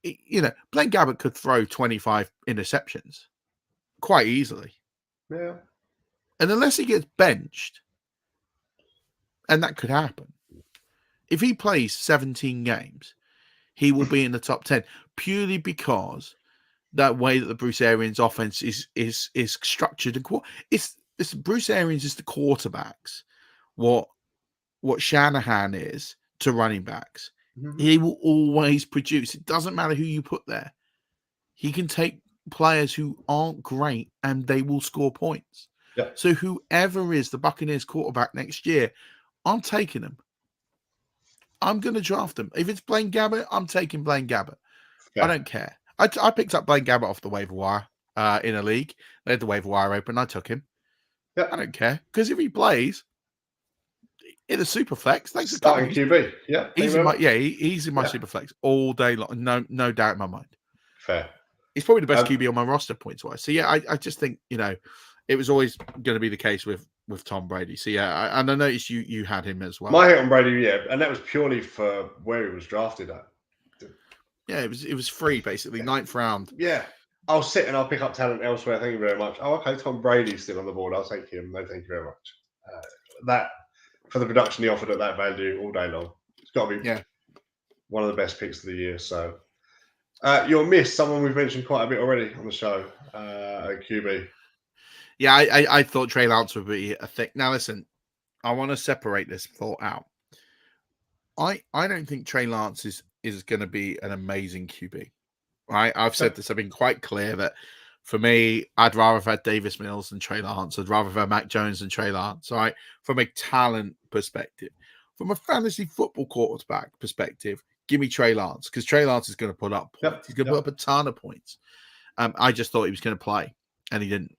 Blaine Gabbert could throw 25 interceptions quite easily. Yeah. And unless he gets benched, and that could happen. If he plays 17 games, he will be in the top 10 purely because that way that the Bruce Arians offense is structured and it's Bruce Arians is the quarterbacks. What Shanahan is to running backs. Mm-hmm. He will always produce. It doesn't matter who you put there. He can take players who aren't great and they will score points. Yeah. So whoever is the Buccaneers quarterback next year, I'm taking him. I'm going to draft him. If it's Blaine Gabbert, I'm taking Blaine Gabbert. Yeah. I don't care. I picked up Blaine Gabbert off the waiver wire in a league. They had the waiver wire open. I took him. Yeah. I don't care. Because if he plays in a super flex, thanks for starting QB. Yeah. He's in my super flex all day long. No doubt in my mind. Fair. He's probably the best QB on my roster points wise. So yeah, I just think, it was always going to be the case with Tom Brady. So yeah, and I noticed you had him as well. My hit on Brady, and that was purely for where he was drafted at. Yeah, it was free basically, 9th round. Yeah, I'll sit and I'll pick up talent elsewhere. Thank you very much. Oh, okay, Tom Brady's still on the board. I'll take him. No, thank you very much. That for the production he offered at that value all day long. It's got to be one of the best picks of the year. So you'll miss someone we've mentioned quite a bit already on the show at QB. Yeah, I thought Trey Lance would be a thing. Now, listen, I want to separate this thought out. I don't think Trey Lance is going to be an amazing QB. Right? I've said this. I've been quite clear that for me, I'd rather have had Davis Mills than Trey Lance. I'd rather have had Mac Jones than Trey Lance. Right? From a talent perspective. from a fantasy football quarterback perspective, give me Trey Lance, because Trey Lance is going to put up points. Yep. He's going to put up a ton of points. I just thought he was going to play, and he didn't.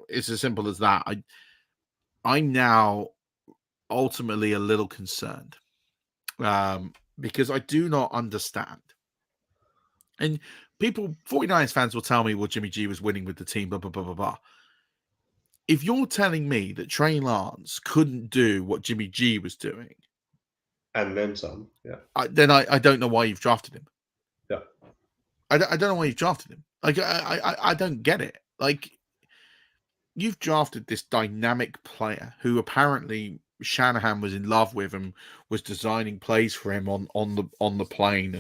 It's as simple as that. I'm now ultimately a little concerned because I do not understand. And people, 49ers fans will tell me, well, Jimmy G was winning with the team, blah, blah, blah, blah, blah. If you're telling me that Trey Lance couldn't do what Jimmy G was doing, and then some, then I don't know why you've drafted him. Yeah, I don't know why you've drafted him. Like I don't get it. Like, you've drafted this dynamic player who apparently Shanahan was in love with and was designing plays for him on the plane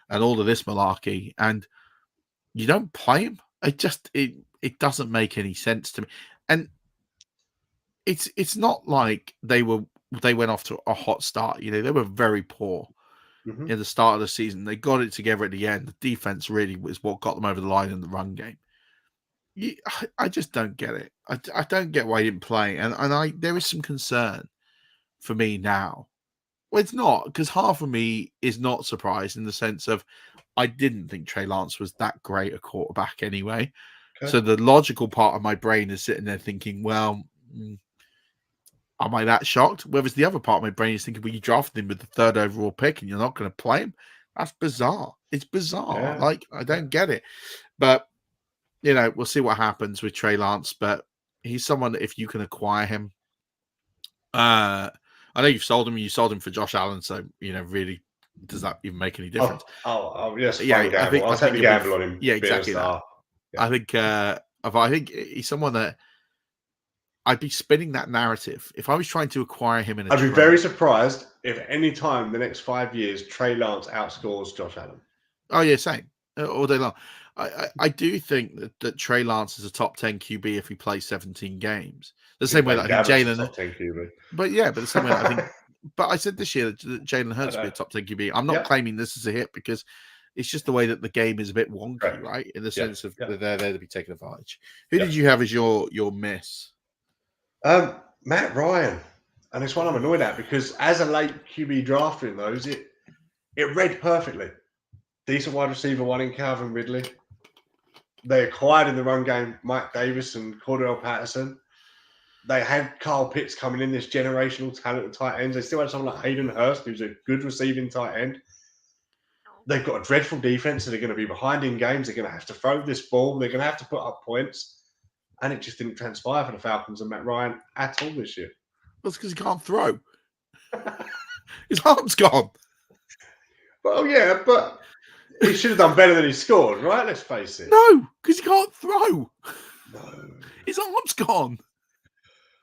and all of this malarkey, and you don't play him. It doesn't make any sense to me. And it's not like they went off to a hot start. You know, they were very poor in the start of the season. They got it together at the end. The defense really was what got them over the line in the run game. I just don't get it. I don't get why he didn't play, and there is some concern for me now. Well, it's not, because half of me is not surprised in the sense of I didn't think Trey Lance was that great a quarterback anyway. Okay. So the logical part of my brain is sitting there thinking, well, am I that shocked? Whereas the other part of my brain is thinking, well, you drafted him with the 3rd overall pick and you're not going to play him? That's bizarre. It's bizarre. Yeah. Like, I don't get it. But, you know, we'll see what happens with Trey Lance. But he's someone that if you can acquire him, I know you've sold him. You sold him for Josh Allen. So, you know, really, does that even make any difference? Yes. Yeah, I'll take the gamble on him. Yeah, exactly. Yeah. I think he's someone that I'd be spinning that narrative if I was trying to acquire him in a I'd be very surprised if any time the next 5 years Trey Lance outscores Josh Allen. Oh yeah, same all day long. I do think that Trey Lance is a top 10 QB if he plays 17 games. The same way that I think Jalen, top 10 QB. But the same way that I think. But I said this year that Jalen Hurts will be a top 10 QB. I'm not claiming this is a hit because it's just the way that the game is a bit wonky, right? In the sense of they're there to be taken advantage. Who did you have as your miss? Matt Ryan, and it's one I'm annoyed at because as a late QB drafter in those, it read perfectly. Decent wide receiver one in Calvin Ridley. They acquired in the run game Mike Davis and Cordell Patterson. They had Kyle Pitts coming in, this generational talent at tight ends. They still had someone like Hayden Hurst, who's a good receiving tight end. They've got a dreadful defense, so they're going to be behind in games. They're going to have to throw this ball. They're going to have to put up points. And it just didn't transpire for the Falcons and Matt Ryan at all this year. That's because he can't throw. His arm's gone. Well, yeah, but he should have done better than he scored, right? Let's face it. No, because he can't throw. No. His arm's gone.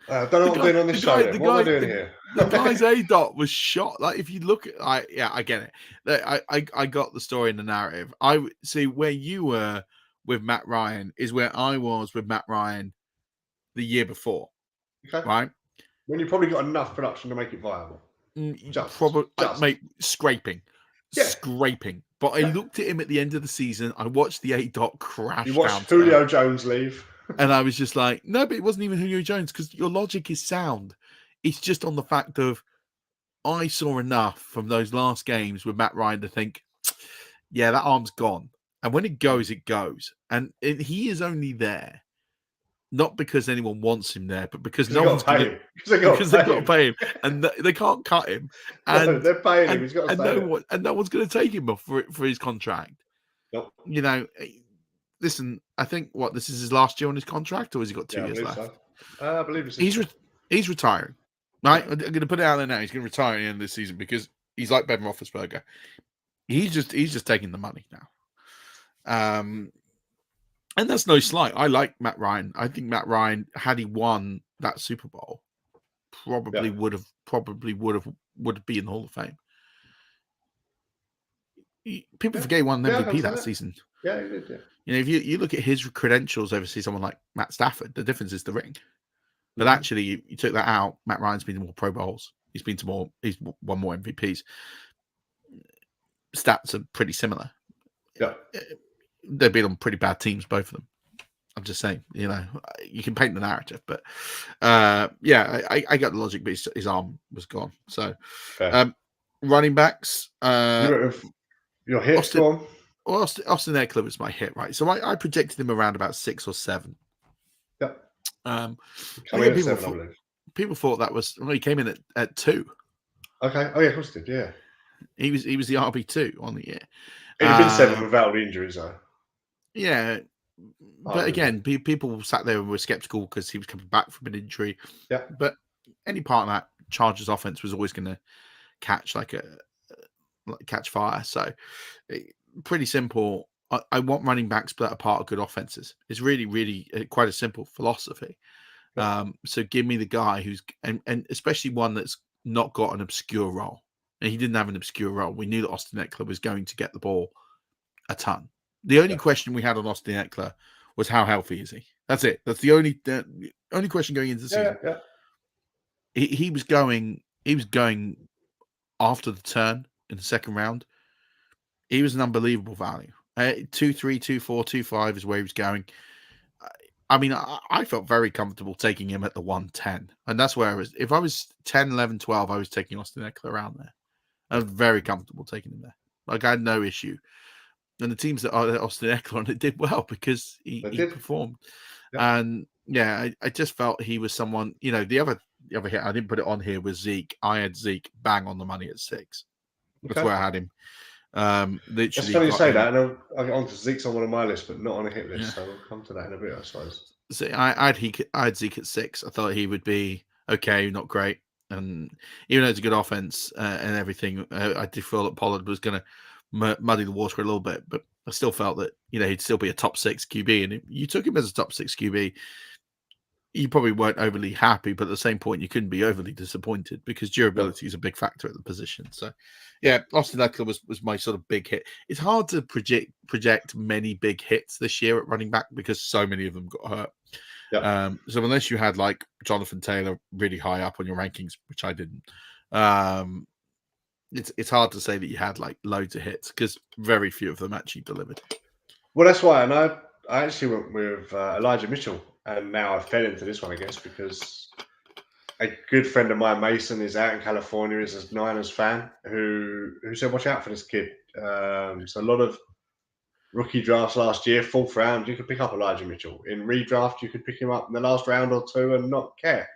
I don't know what I'm doing on this show. What am I doing here? The guy's A-dot was shot. Like, if you look at, I get it. I got the story and the narrative. I see where you were with Matt Ryan is where I was with Matt Ryan the year before. Okay. Right? When you probably got enough production to make it viable. Mate, scraping. Yeah. Scraping. But I looked at him at the end of the season. I watched the A-dot crash. You watched Julio Jones leave. And I was just like, no, but it wasn't even Julio Jones because your logic is sound. It's just on the fact of I saw enough from those last games with Matt Ryan to think, yeah, that arm's gone. And when it goes, it goes. And he is only there, not because anyone wants him there, but because no one's going to because they've got to pay him. And they can't cut him. And no, they're paying him. He's got to stay and no one's going to take him off for his contract. Nope. You know, listen, I think this is his last year on his contract, or has he got 2 years left? So. I believe it's he's retiring. Right? I'm going to put it out there now. He's going to retire at the end of this season because he's like Ben Roethlisberger. He's just taking the money now. And that's no slight. I like Matt Ryan. I think Matt Ryan, had he won that Super Bowl, probably would have been in the Hall of Fame. People forget he won an MVP that season. Yeah, he did. Yeah. You know, if you look at his credentials over someone like Matt Stafford, the difference is the ring. But actually, you took that out. Matt Ryan's been to more Pro Bowls. He's won more MVPs. Stats are pretty similar. Yeah. They've been on pretty bad teams, both of them. I'm just saying, you can paint the narrative, but I got the logic, but his arm was gone. So, running backs, your hit, Austin, go on. Well, Austin Ekeler was my hit, right? So I projected him around about 6 or 7. Yep. People thought that was he came in at 2. Okay. Oh yeah, of course he did. Yeah. He was the RB2 on the year. It'd have been 7 without the injuries, though. Yeah. But again, people sat there and were skeptical because he was coming back from an injury. Yeah. But any part of that Chargers offense was always going to catch catch fire. So pretty simple. I want running backs that are part of good offenses. It's really, really quite a simple philosophy. Yeah. So give me the guy who's and especially one that's not got an obscure role. And he didn't have an obscure role. We knew that Austin Ekeler was going to get the ball a ton. The only question we had on Austin Ekeler was how healthy is he? That's it. That's the only question going into the season. Yeah. He was going after the turn in the second round. He was an unbelievable value. 2-3, 2-4, 2-5 is where he was going. I mean, I felt very comfortable taking him at the 110. And that's where I was. If I was 10, 11, 12, I was taking Austin Ekeler around there. I was very comfortable taking him there. Like, I had no issue. And the teams that are Austin Ekeler on it did well because he performed. Yep. And I just felt he was someone, the other hit, I didn't put it on here, was Zeke. I had Zeke bang on the money at 6. That's where I had him. Literally, it's funny you say that, and I'll get on to Zeke's on one of my lists, but not on a hit list. So we'll come to that in a bit, I suppose. So I had Zeke at 6. I thought he would be okay, not great, and even though it's a good offense and everything, I did feel that Pollard was going to muddy the water a little bit, but I still felt that he'd still be a top 6 QB, and if you took him as a top 6 QB, you probably weren't overly happy, but at the same point, you couldn't be overly disappointed because durability is a big factor at the position. So, Austin Ekeler was my sort of big hit. It's hard to project many big hits this year at running back because so many of them got hurt. Yeah. So unless you had like Jonathan Taylor really high up on your rankings, which I didn't, it's hard to say that you had like loads of hits because very few of them actually delivered. Well, that's why, and I actually went with Elijah Mitchell. And now I fell into this one, I guess, because a good friend of mine, Mason, is out in California, is a Niners fan, who said, watch out for this kid. So a lot of rookie drafts last year, 4th round, you could pick up Elijah Mitchell. In redraft, you could pick him up in the last round or 2 and not care.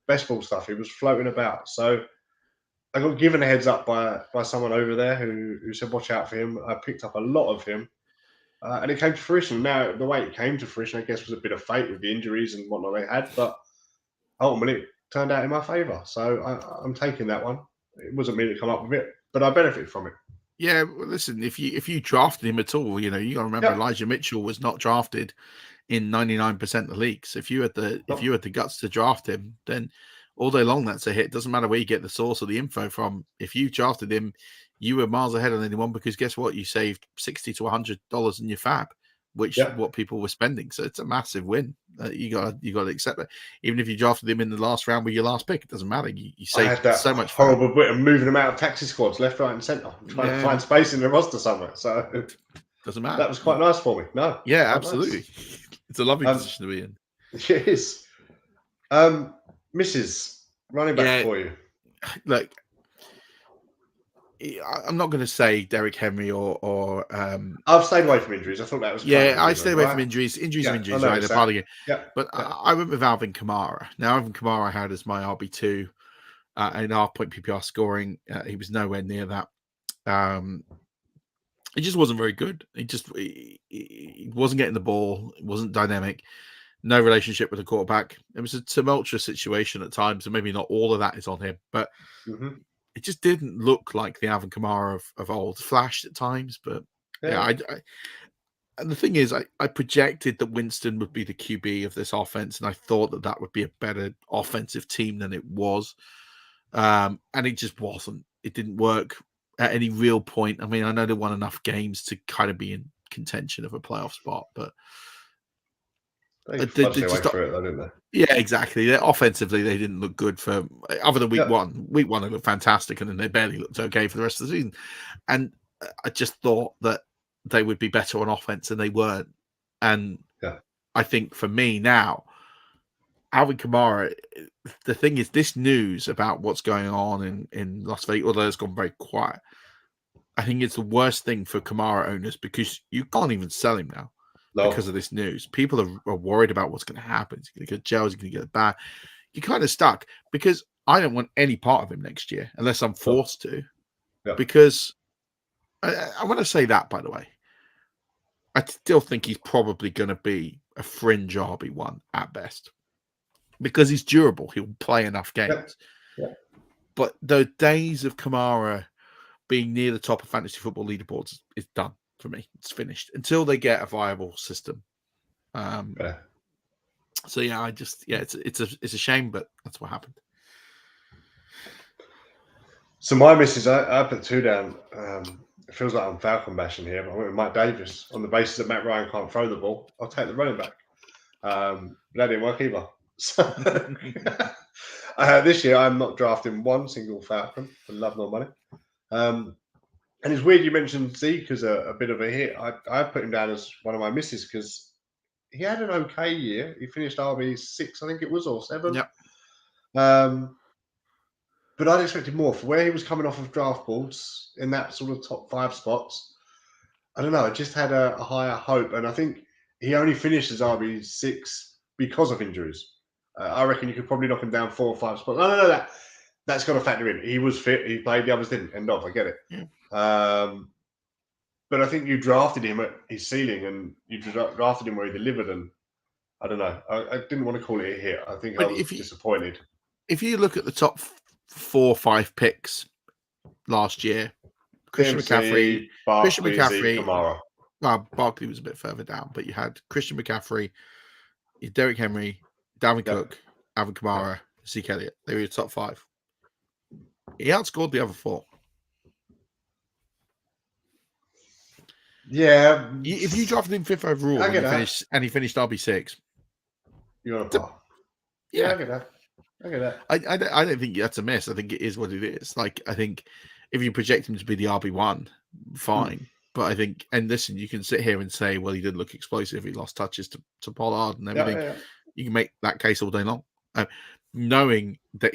Best ball stuff. He was floating about. So I got given a heads up by someone over there who said, watch out for him. I picked up a lot of him. And it came to fruition. Now, the way it came to fruition, I guess, was a bit of fate with the injuries and whatnot they had, but ultimately it turned out in my favour. So I'm taking that one. It wasn't me to come up with it, but I benefited from it. Yeah, well, listen, if you drafted him at all, you got to remember Elijah Mitchell was not drafted in 99% of the leagues. If you had the guts to draft him, then all day long that's a hit. Doesn't matter where you get the source or the info from. If you drafted him, you were miles ahead on anyone because guess what? You saved $60 to $100 in your fab, which what people were spending. So it's a massive win. You got to accept it. Even if you drafted him in the last round with your last pick, it doesn't matter. You saved so much. Horrible bit of moving them out of taxi squads, left, right, and centre, trying to find space in the roster somewhere. So doesn't matter. That was quite nice for me. No, yeah, absolutely. Nice. It's a lovely position to be in. It is. Mrs. Running back for you. Look, I'm not going to say Derrick Henry or I've stayed away from injuries. I thought that was I stayed away from injuries. Injuries are injuries, right? They're part of it. Yeah. But I went with Alvin Kamara. Now, Alvin Kamara I had as my RB2 in half-point PPR scoring. He was nowhere near that. He just wasn't very good. He wasn't getting the ball. It wasn't dynamic. No relationship with the quarterback. It was a tumultuous situation at times, and maybe not all of that is on him, but it just didn't look like the Alvin Kamara of old. Flashed at times, but and the thing is, I projected that Winston would be the QB of this offense, and I thought that would be a better offensive team than it was, and it just wasn't. It didn't work at any real point. I mean, I know they won enough games to kind of be in contention of a playoff spot, but they just got through it, though, didn't they? Yeah, exactly. Offensively, they didn't look good for other than week one. Week one, they looked fantastic, and then they barely looked okay for the rest of the season. And I just thought that they would be better on offense, and they weren't. And I think for me now, Alvin Kamara, the thing is, this news about what's going on in Las Vegas, although it's gone very quiet, I think it's the worst thing for Kamara owners because you can't even sell him now because of this news. People are worried about what's going to happen. He's going to get jail. He's going to get bad. You're kind of stuck because I don't want any part of him next year unless I'm forced to. Yeah. Because I want to say that, by the way, I still think he's probably going to be a fringe RB1 at best because he's durable. He'll play enough games. Yeah. Yeah. But the days of Kamara being near the top of fantasy football leaderboards is done for me. It's finished until they get a viable system. So yeah, it's a shame, but that's what happened. So my missus, I put 2 down. It feels like I'm Falcon bashing here, but I went with Mike Davis on the basis that Matt Ryan can't throw the ball. I'll take the running back. But that didn't work either. So this year, I'm not drafting one single Falcon for love nor money. And it's weird you mentioned Zeke as a bit of a hit. I put him down as one of my misses because he had an okay year. He finished RB6, I think it was, or 7. Yep. But I'd expected more for where he was coming off of draft boards in that sort of top 5 spots. I don't know. I just had a higher hope. And I think he only finished as RB6 because of injuries. I reckon you could probably knock him down 4 or 5 spots. No. That's got to factor in. He was fit. He played. The others didn't. End of. I get it. Yeah. But I think you drafted him at his ceiling and you drafted him where he delivered. And I don't know. I didn't want to call it a hit. I think I was disappointed. If you look at the top 4 or 5 picks last year, Christian McCaffrey, Kamara. Well, Barkley was a bit further down, but you had Christian McCaffrey, Derrick Henry, Dalvin Cook, Alvin Kamara, Zeke Elliott. They were your top 5. He outscored the other 4. Yeah. If you drafted him 5th overall and he finished RB6, you're on a par. Yeah, I get that. I don't think that's a miss. I think it is what it is. Like, I think if you project him to be the RB1, fine. But I think, and listen, you can sit here and say, well, he didn't look explosive. He lost touches to Pollard and everything. Yeah. You can make that case all day long. Knowing that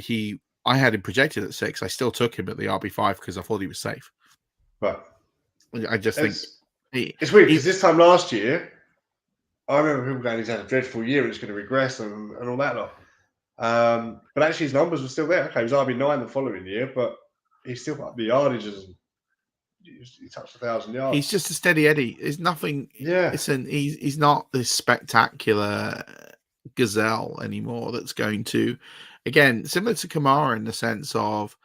I had him projected at 6, I still took him at the RB5 because I thought he was safe. Right. I just think it's weird because this time last year, I remember people going, he's had a dreadful year and it's going to regress and all that lot. But actually his numbers were still there. Okay, he was RB9 the following year, but he still got the yardages. He touched 1,000 yards. He's just a steady Eddie. It's nothing. Yeah. He's not this spectacular gazelle anymore that's going to, again, similar to Kamara in the sense of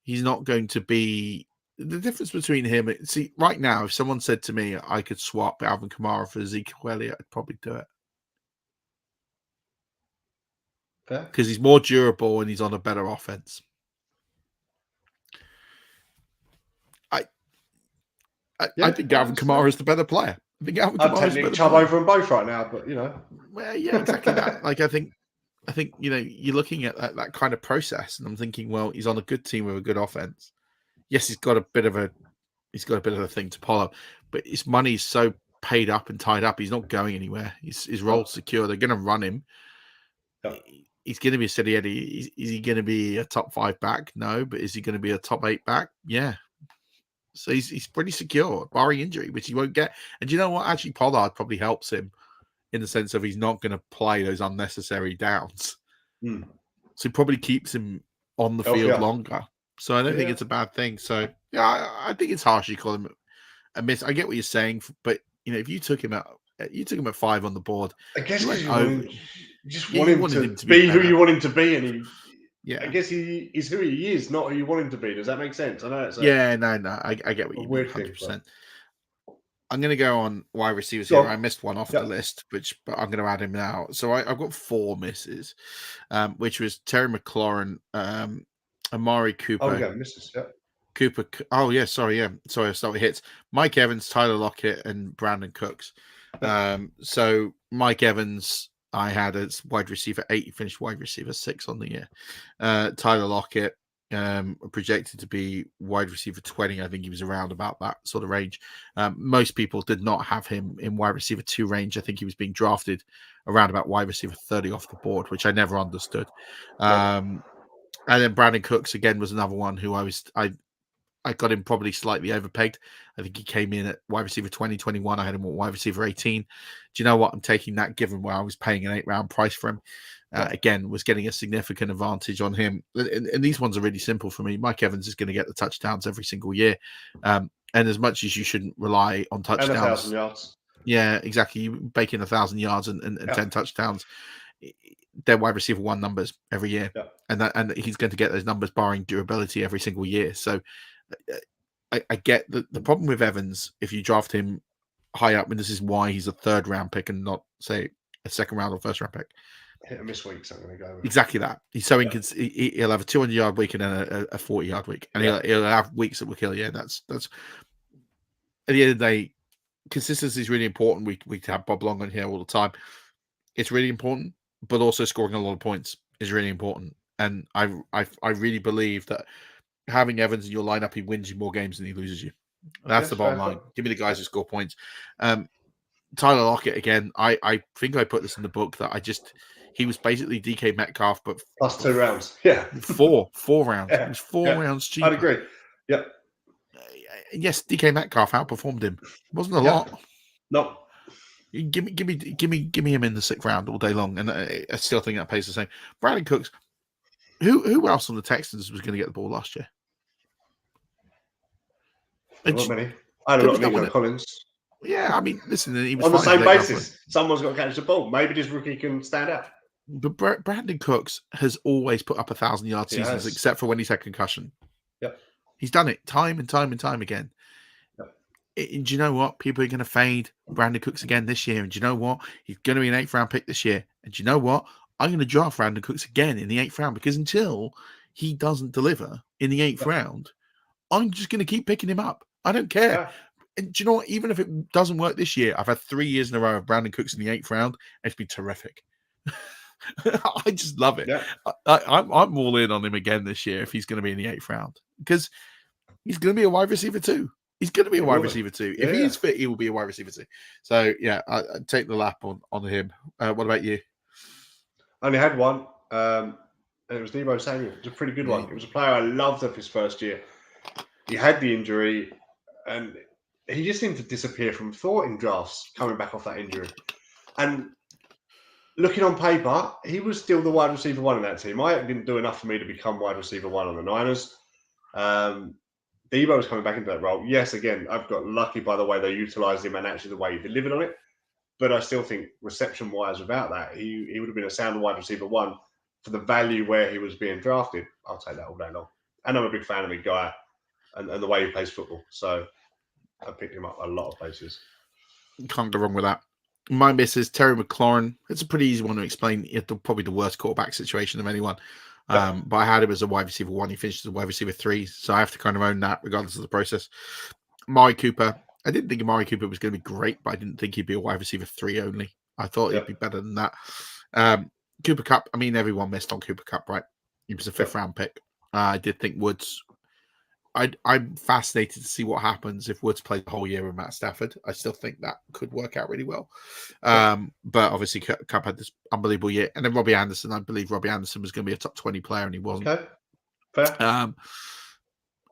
he's not going to be the difference between him. See, right now, if someone said to me I could swap Alvin Kamara for Ezekiel Elliott, I'd probably do it. Because he's more durable and he's on a better offense. I think Alvin Kamara is the better player. I think Alvin Kamara is the better Chubb over them both right now, but Well, yeah, exactly that. Like, I think you're looking at that kind of process, and I'm thinking, well, he's on a good team with a good offense. Yes, he's got a bit of a thing to pull up, but his money's so paid up and tied up. He's not going anywhere. His role's secure. They're going to run him. He's going to be a steady Eddie. Is he going to be a top 5 back? No, but is he going to be a top 8 back? Yeah. So he's pretty secure, barring injury, which he won't get. And you know what? Actually, Pollard probably helps him in the sense of he's not going to play those unnecessary downs. So he probably keeps him on the field longer. So I don't think it's a bad thing. So yeah, I think it's harsh you call him a miss. I get what you're saying, but if you took him at 5 on the board, I guess you just want him to be who you want him to be, and I guess he's who he is, not who you want him to be. Does that make sense? I know it's no. I get what you mean. 100%. I'm going to go on wide receivers here. I missed one off the list, but I'm going to add him now. So I've got 4 misses, which was Terry McLaurin, Amari Cooper. Oh, yeah, misses. Yeah. Cooper. Oh, yeah. Sorry. I start with hits. Mike Evans, Tyler Lockett, and Brandon Cooks. So Mike Evans, I had as wide receiver 8. He finished wide receiver 6 on the year. Tyler Lockett, projected to be wide receiver 20. I think he was around about that sort of range. Most people did not have him in wide receiver 2 range. I think he was being drafted around about wide receiver 30 off the board, which I never understood. And then Brandon Cooks again was another one who I got him probably slightly overpegged. I think he came in at wide receiver 20, 21. I had him at wide receiver 18. Do you know what? I'm taking that given where I was paying an 8-round price for him. Again, was getting a significant advantage on him. And these ones are really simple for me. Mike Evans is going to get the touchdowns every single year. And as much as you shouldn't rely on touchdowns. And 1,000 yards. Yeah, exactly. You bake in 1,000 yards and 10 touchdowns. They're wide receiver 1 numbers every year. Yeah. And he's going to get those numbers barring durability every single year. So I get the problem with Evans, if you draft him high up, and this is why he's a 3rd-round pick and not, say, a 2nd-round or 1st-round pick. Hit and miss weeks, I'm going to go with. Exactly that. He's so he'll have a 200-yard week and then a 40-yard week, and he'll have weeks that will kill. Yeah, that's at the end of the day, consistency is really important. We have Bob Long on here all the time. It's really important, but also scoring a lot of points is really important. And I really believe that having Evans in your lineup, he wins you more games than he loses you. That's the bottom line. Give me the guys who score points. Tyler Lockett again. I think I put this in the book that he was basically DK Metcalf, but plus 2 rounds. Yeah, four rounds. Yeah. It was 4 rounds cheaper. I'd agree. Yeah. Yes, DK Metcalf outperformed him. It wasn't a lot. No. Give me him in the 6th round all day long, and I still think that pays the same. Brandon Cooks. Who else on the Texans was going to get the ball last year? Not many. I had a lot of Nico Collins. Yeah, I mean, listen, he was on the same basis. Someone's got to catch the ball. Maybe this rookie can stand out. But Brandon Cooks has always put up 1,000-yard seasons, except for when he's had concussion. Yep. He's done it time and time and time again. Yep. And do you know what? People are going to fade Brandon Cooks again this year. And do you know what? He's going to be an 8th-round pick this year. And do you know what? I'm going to draft Brandon Cooks again in the 8th round, because until he doesn't deliver in the 8th round, I'm just going to keep picking him up. I don't care. Yeah. And do you know what? Even if it doesn't work this year, I've had 3 years in a row of Brandon Cooks in the 8th round. It's been terrific. I just love it. Yeah. I'm all in on him again this year if he's going to be in the 8th round, because he's going to be a wide receiver 2. He's going to be a wide receiver 2. If he is fit, he will be a wide receiver 2. So, yeah, I take the lap on him. What about you? I only had one, and it was Deebo Samuel. It was a pretty good one. It was a player I loved of his first year. He had the injury, and he just seemed to disappear from thought in drafts coming back off that injury. And looking on paper, he was still the wide receiver 1 in that team. I didn't do enough for me to become wide receiver 1 on the Niners. Deebo was coming back into that role. Yes, again, I've got lucky by the way they utilised him and actually the way he delivered on it. But I still think reception-wise, without that, he would have been a sound wide receiver 1 for the value where he was being drafted. I'll take that all day long. And I'm a big fan of the guy and the way he plays football. So I picked him up a lot of places. Can't go wrong with that. My miss is Terry McLaurin. It's a pretty easy one to explain. It's probably the worst quarterback situation of anyone. But I had him as a wide receiver 1. He finished as a wide receiver 3. So I have to kind of own that regardless of the process. Amari Cooper. I didn't think Amari Cooper was going to be great, but I didn't think he'd be a wide receiver 3 only. I thought he'd be better than that. Cooper Kupp, I mean, everyone missed on Cooper Kupp, right? He was a 5th-round pick. I did think Woods... I'm fascinated to see what happens if Woods plays the whole year with Matt Stafford. I still think that could work out really well. But obviously, Kupp had this unbelievable year. And then Robbie Anderson, I believe Robbie Anderson was going to be a top 20 player, and he wasn't. Okay, fair.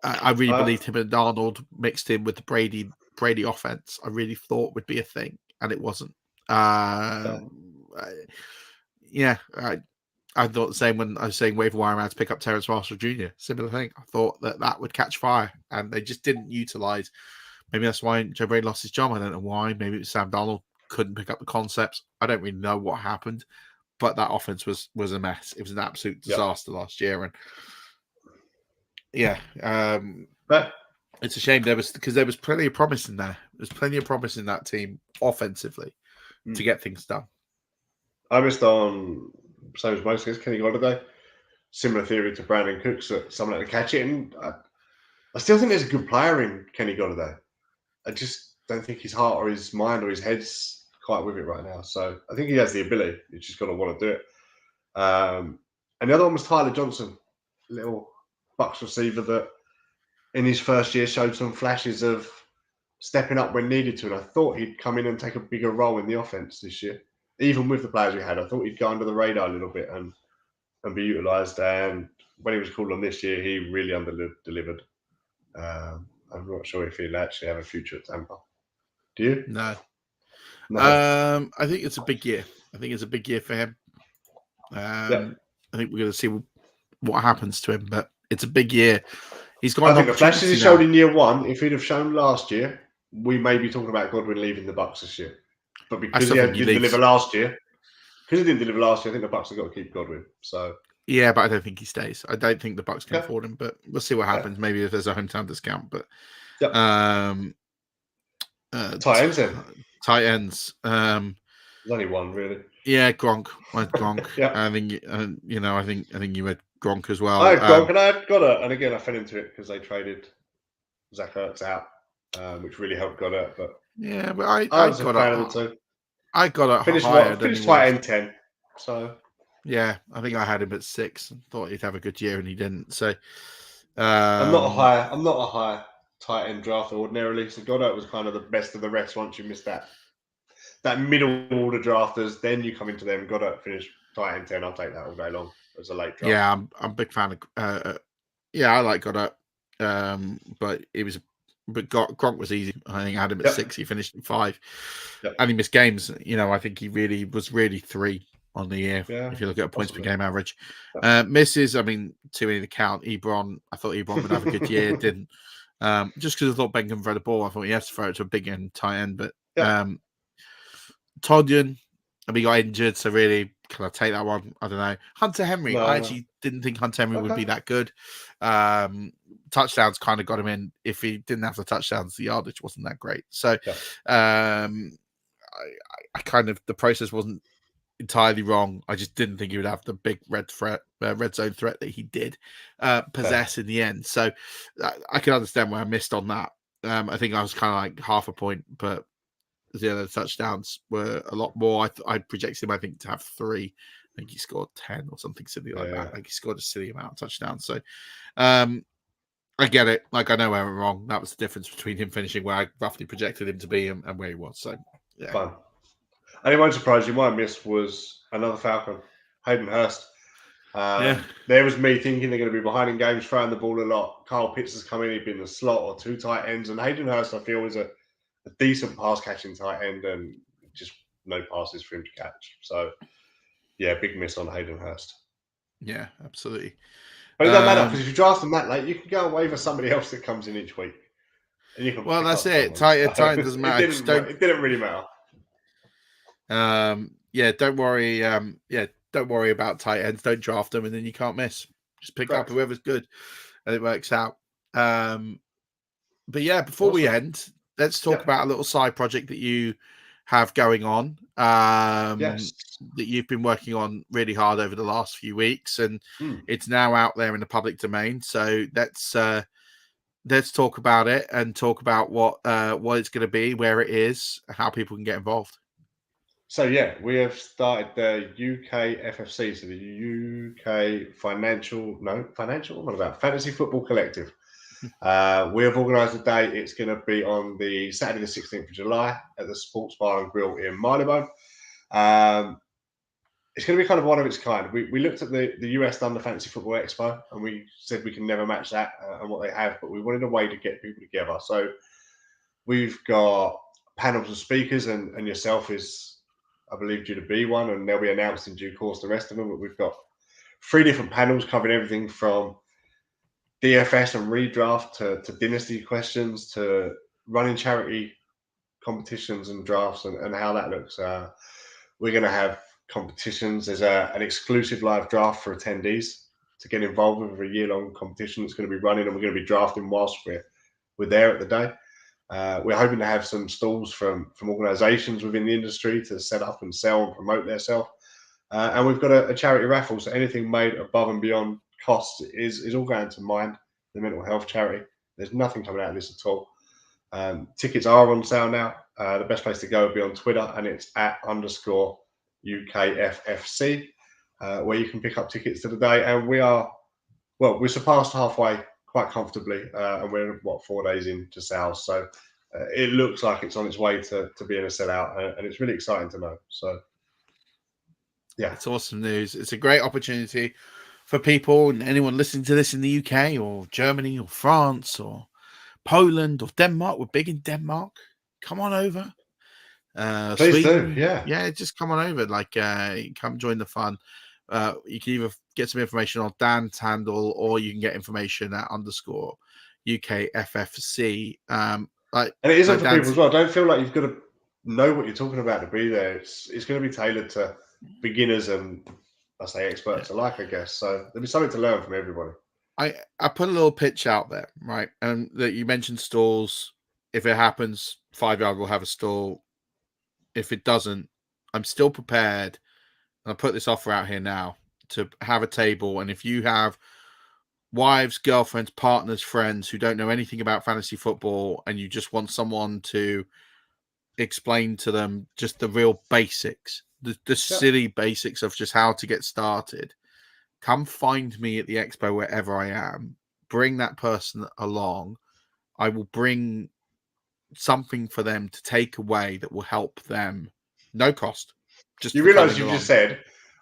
I really believed him and Arnold mixed in with the Brady offense. I really thought would be a thing, and it wasn't. I thought the same when I was saying waiver wire around to pick up Terrence Marshall Jr. Similar thing. I thought that would catch fire, and they just didn't utilize. Maybe that's why Joe Brady lost his job. I don't know why. Maybe it was Sam Darnold couldn't pick up the concepts. I don't really know what happened, but that offense was a mess. It was an absolute disaster last year, and it's a shame there was plenty of promise in there. There's plenty of promise in that team offensively to get things done. I missed on. Same as most guys, Kenny Golladay. Similar theory to Brandon Cooks, that someone had to catch it. And I still think there's a good player in Kenny Golladay. I just don't think his heart or his mind or his head's quite with it right now. So I think he has the ability. He's just got to want to do it. And the other one was Tyler Johnson. Little Bucs receiver that in his first year showed some flashes of stepping up when needed to. And I thought he'd come in and take a bigger role in the offense this year. Even with the players we had, I thought he'd go under the radar a little bit and be utilised. And when he was called on this year, he really under-delivered. I'm not sure if he'll actually have a future at Tampa. Do you? No. I think it's a big year. I think it's a big year for him. I think we're going to see what happens to him, but it's a big year. He's got. I think the flashes he showed in year one, if he'd have shown last year, we may be talking about Godwin leaving the Bucs this year. But because he didn't deliver last year, I think the Bucs have got to keep Godwin. So yeah, but I don't think he stays. I don't think the Bucs can afford him, but we'll see what happens. Maybe if there's a hometown discount, but tight ends then. Tight ends. There's only one really. Yeah, Gronk. Gronk. I think I think you had Gronk as well. I had Gronk, and I got it. And again, I fell into it because they traded Zach Ertz out, which really helped Goddard. But yeah, but I got it. I got it. Finished tight end 10. So yeah, I think I had him at 6. Thought he'd have a good year, and he didn't. So I'm not a high tight end drafter ordinarily. So Goddard was kind of the best of the rest. Once you miss that middle order drafters, then you come into them. Goddard finished tight end 10. I'll take that all day long as a late draft. Yeah, I'm a big fan of. I like Goddard, but it was. But Gronk was easy. I think I had him at 6. He finished in 5, and he missed games. I think he really was 3 on the year. Yeah, if you look at a points per game average, misses. I mean, too many to count. Ebron. I thought Ebron would have a good year. Didn't. Just because I thought Ben can throw the ball. I thought he has to throw it to a big end tight end. But Todyon, he got injured, so really, can I take that one? I don't know. Hunter Henry, I actually didn't think Hunter Henry would be that good. Touchdowns kind of got him in. If he didn't have the touchdowns, the yardage wasn't that great. So I kind of, the process wasn't entirely wrong. I just didn't think he would have the big red zone threat that he did possess in the end. So I can understand where I missed on that. I think I was kind of like half a point, but the other touchdowns were a lot more. I projected him, I think, to have 3. I think he scored 10 or something silly like that. Like he scored a silly amount of touchdowns. So I get it. Like, I know where I'm wrong. That was the difference between him finishing where I roughly projected him to be and where he was. So yeah. Fun. And it won't surprise you. My miss was another Falcon, Hayden Hurst. There was me thinking they're going to be behind in games, throwing the ball a lot. Kyle Pitts has come in, he'd been in the slot or 2 tight ends. And Hayden Hurst, I feel, is a decent pass catching tight end and just no passes for him to catch. So, yeah, big miss on Hayden Hurst. Yeah, absolutely. But it doesn't matter because if you draft them that late, you can go and waiver somebody else that comes in each week. And you can that's it. Tight doesn't matter. It didn't really matter. Don't worry. Don't worry about tight ends. Don't draft them, and then you can't miss. Just pick up whoever's good, and it works out. But yeah, before we end, let's talk about a little side project that you have going on. That you've been working on really hard over the last few weeks, and it's now out there in the public domain. So let's talk about it and talk about what it's going to be, where it is, how people can get involved. So we have started the UK FFC, so the UK Fantasy Football Collective. We have organised a day. It's going to be on the Saturday the 16th of July at the Sports Bar and Grill in Marylebone. It's going to be kind of one of its kind. We looked at the US done the Fantasy Football Expo, and we said we can never match that and what they have, but we wanted a way to get people together. So we've got panels of speakers, and yourself is, I believe, due to be one, and they'll be announced in due course, the rest of them. But we've got 3 different panels covering everything from DFS and redraft to dynasty questions to running charity competitions and drafts and how that looks. We're going to have competitions. There's an exclusive live draft for attendees to get involved with a year-long competition that's going to be running, and we're going to be drafting whilst we're there at the day. We're hoping to have some stalls from organisations within the industry to set up and sell and promote their self. And we've got a charity raffle, so anything made above and beyond costs is all going to Mind, the mental health charity. There's nothing coming out of this at all. Tickets are on sale now. The best place to go would be on Twitter, and it's @_UKFFC, where you can pick up tickets to the day. And we are well, we surpassed halfway quite comfortably, and we're 4 days into sales, so it looks like it's on its way to being a sellout, and it's really exciting to know. So, yeah, it's awesome news. It's a great opportunity for people and anyone listening to this in the UK or Germany or France or Poland or Denmark. We're big in Denmark. Come on over. Please Sweden, do, yeah, just come on over. Like, come join the fun. You can either get some information on Dan's handle, or you can get information at _UKFFC. And it isn't for people as well. Don't feel like you've got to know what you're talking about to be there. It's going to be tailored to beginners and I say experts alike, I guess. So there'll be something to learn from everybody. I put a little pitch out there, right? And that you mentioned stalls. If it happens, 5 Yard will have a stall. If it doesn't, I'm still prepared. And I put this offer out here now to have a table. And if you have wives, girlfriends, partners, friends who don't know anything about fantasy football, and you just want someone to explain to them just the real basics, the silly basics of just how to get started, come find me at the expo wherever I am. Bring that person along. I will bring something for them to take away that will help them. No cost. Just you realise you just said,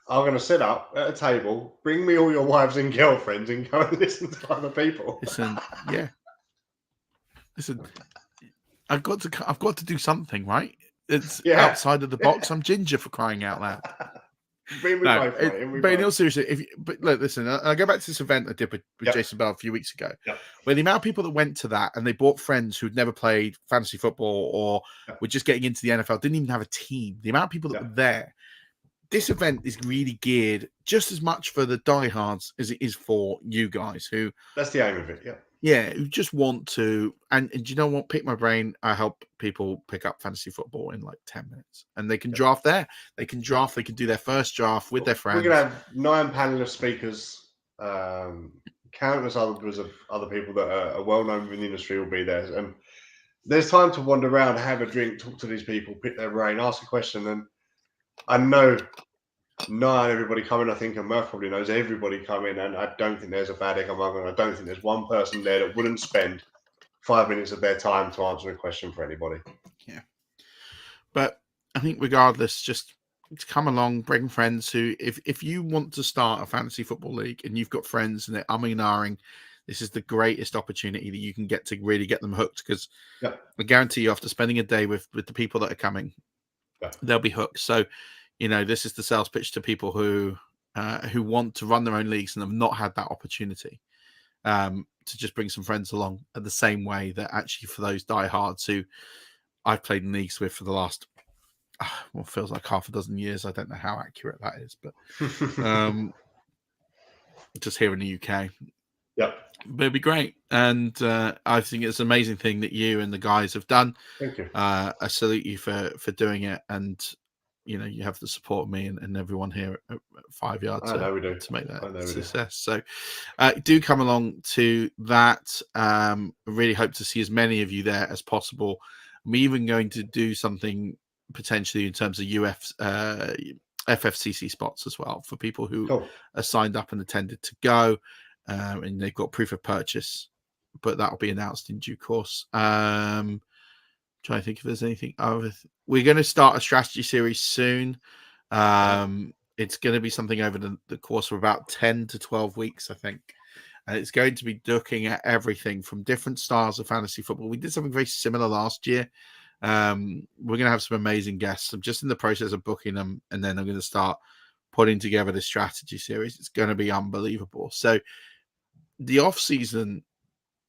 I'm going to sit up at a table, bring me all your wives and girlfriends, and go and listen to other people. Listen, I've got to do something, right? It's outside of the box. I'm ginger, for crying out loud. But in all seriousness, look, listen, I go back to this event I did with Jason Bell a few weeks ago, where the amount of people that went to that and they brought friends who'd never played fantasy football or were just getting into the NFL, didn't even have a team. The amount of people that were there. This event is really geared just as much for the diehards as it is for you guys who. That's the aim of it, who just want to, and do you know what? Pick my brain. I help people pick up fantasy football in like 10 minutes, and they can draft there. They can draft. They can do their first draft with their friends. We're gonna have 9 panelist speakers. Countless others of other people that are well known in the industry will be there, and there's time to wander around, have a drink, talk to these people, pick their brain, ask a question, and I know. Not everybody coming. I think, and Murf probably knows everybody coming, and I don't think there's a bad egg among them. I don't think there's one person there that wouldn't spend 5 minutes of their time to answer a question for anybody. Yeah, but I think regardless, just to come along, bring friends who, if you want to start a fantasy football league and you've got friends and they're umming and ahhing, this is the greatest opportunity that you can get to really get them hooked. Because I guarantee you, after spending a day with the people that are coming, they'll be hooked. So. This is the sales pitch to people who want to run their own leagues and have not had that opportunity to just bring some friends along at the same way that actually for those diehards who I've played in leagues with for the last, feels like half a dozen years. I don't know how accurate that is, but just here in the UK. But it'd be great. And I think it's an amazing thing that you and the guys have done. Thank you. I salute you for doing it. And you have the support of me and everyone here at 5 Yard to make that a success. So do come along to that. Really hope to see as many of you there as possible. I'm even going to do something potentially in terms of FFCC spots as well for people who are signed up and attended to go. And they've got proof of purchase, but that'll be announced in due course. Trying to think if there's anything other. We're going to start a strategy series soon. It's going to be something over the course of about 10 to 12 weeks, I think. And it's going to be looking at everything from different styles of fantasy football. We did something very similar last year. We're going to have some amazing guests. I'm just in the process of booking them, and then I'm going to start putting together this strategy series. It's going to be unbelievable. So the off season,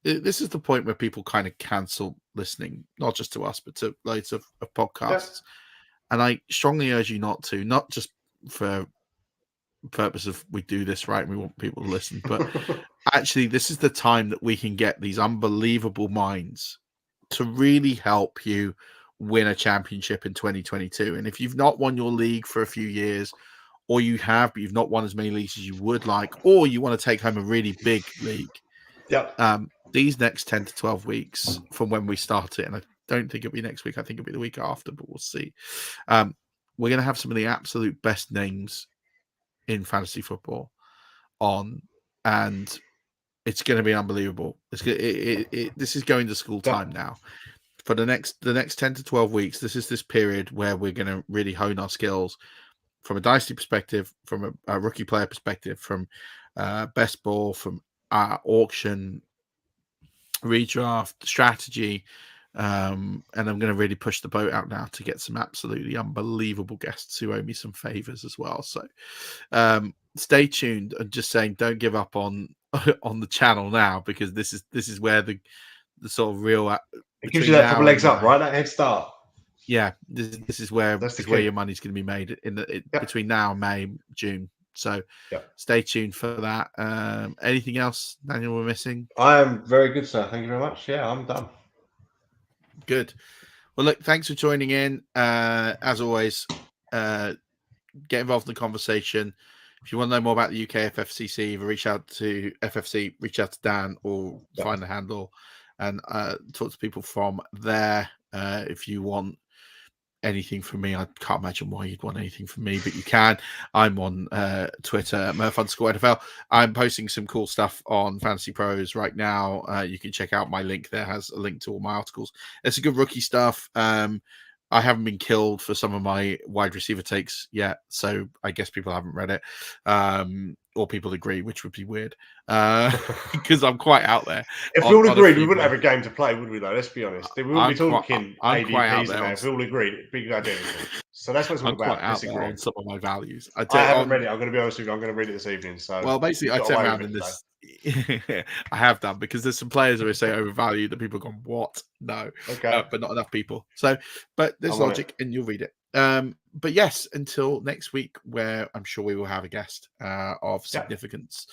this is the point where people kind of cancel listening, not just to us, but to loads of podcasts. And I strongly urge you not just for purpose of we do this right and we want people to listen, but actually this is the time that we can get these unbelievable minds to really help you win a championship in 2022. And if you've not won your league for a few years, or you have, but you've not won as many leagues as you would like, or you want to take home a really big league, these next 10 to 12 weeks from when we start it, and I don't think it'll be next week, I think it'll be the week after, but we'll see. We're going to have some of the absolute best names in fantasy football on, and It's going to be unbelievable. This is going to school time now. For the next 10 to 12 weeks, this period where we're going to really hone our skills from a dynasty perspective, from a rookie player perspective, from best ball, from auction, redraft, strategy. And I'm going to really push the boat out now to get some absolutely unbelievable guests who owe me some favors as well. So stay tuned. And just saying, don't give up on the channel now, because this is where the sort of real it gives you that couple legs up, right? That head start. Yeah, this is where your money's going to be made between now and May, June. So stay tuned for that. Anything else, Daniel, we're missing? I am very good, sir. Thank you very much. Yeah, I'm done. Good. Well, look, thanks for joining in. As always, get involved in the conversation. If you want to know more about the UK FFCC, either reach out to FFC, reach out to Dan, or find the handle and talk to people from there. If you want anything from me, I can't imagine why you'd want anything from me, but you can. I'm on Twitter, Murf_NFL. I'm posting some cool stuff on Fantasy Pros right now. You can check out my link there. Has a link to all my articles. It's a good rookie stuff. I haven't been killed for some of my wide receiver takes yet, so I guess people haven't read it, or people agree, which would be weird, because I'm quite out there. If we all agreed, we wouldn't have a game to play, would we? Though, let's be honest. We wouldn't be talking ADPs now. If we all agreed, it'd be identical. So that's what it's all about. Quite out there on some of my values. I haven't read it. I'm going to be honest with you. I'm going to read it this evening. So, well, basically, I turn around in this. I have done, because there's some players who say overvalued that people have gone, what? No, but not enough people. So, but there's logic, and you'll read it. But yes, until next week, where I'm sure we will have a guest of significance.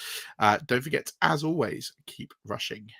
Don't forget, as always, keep rushing.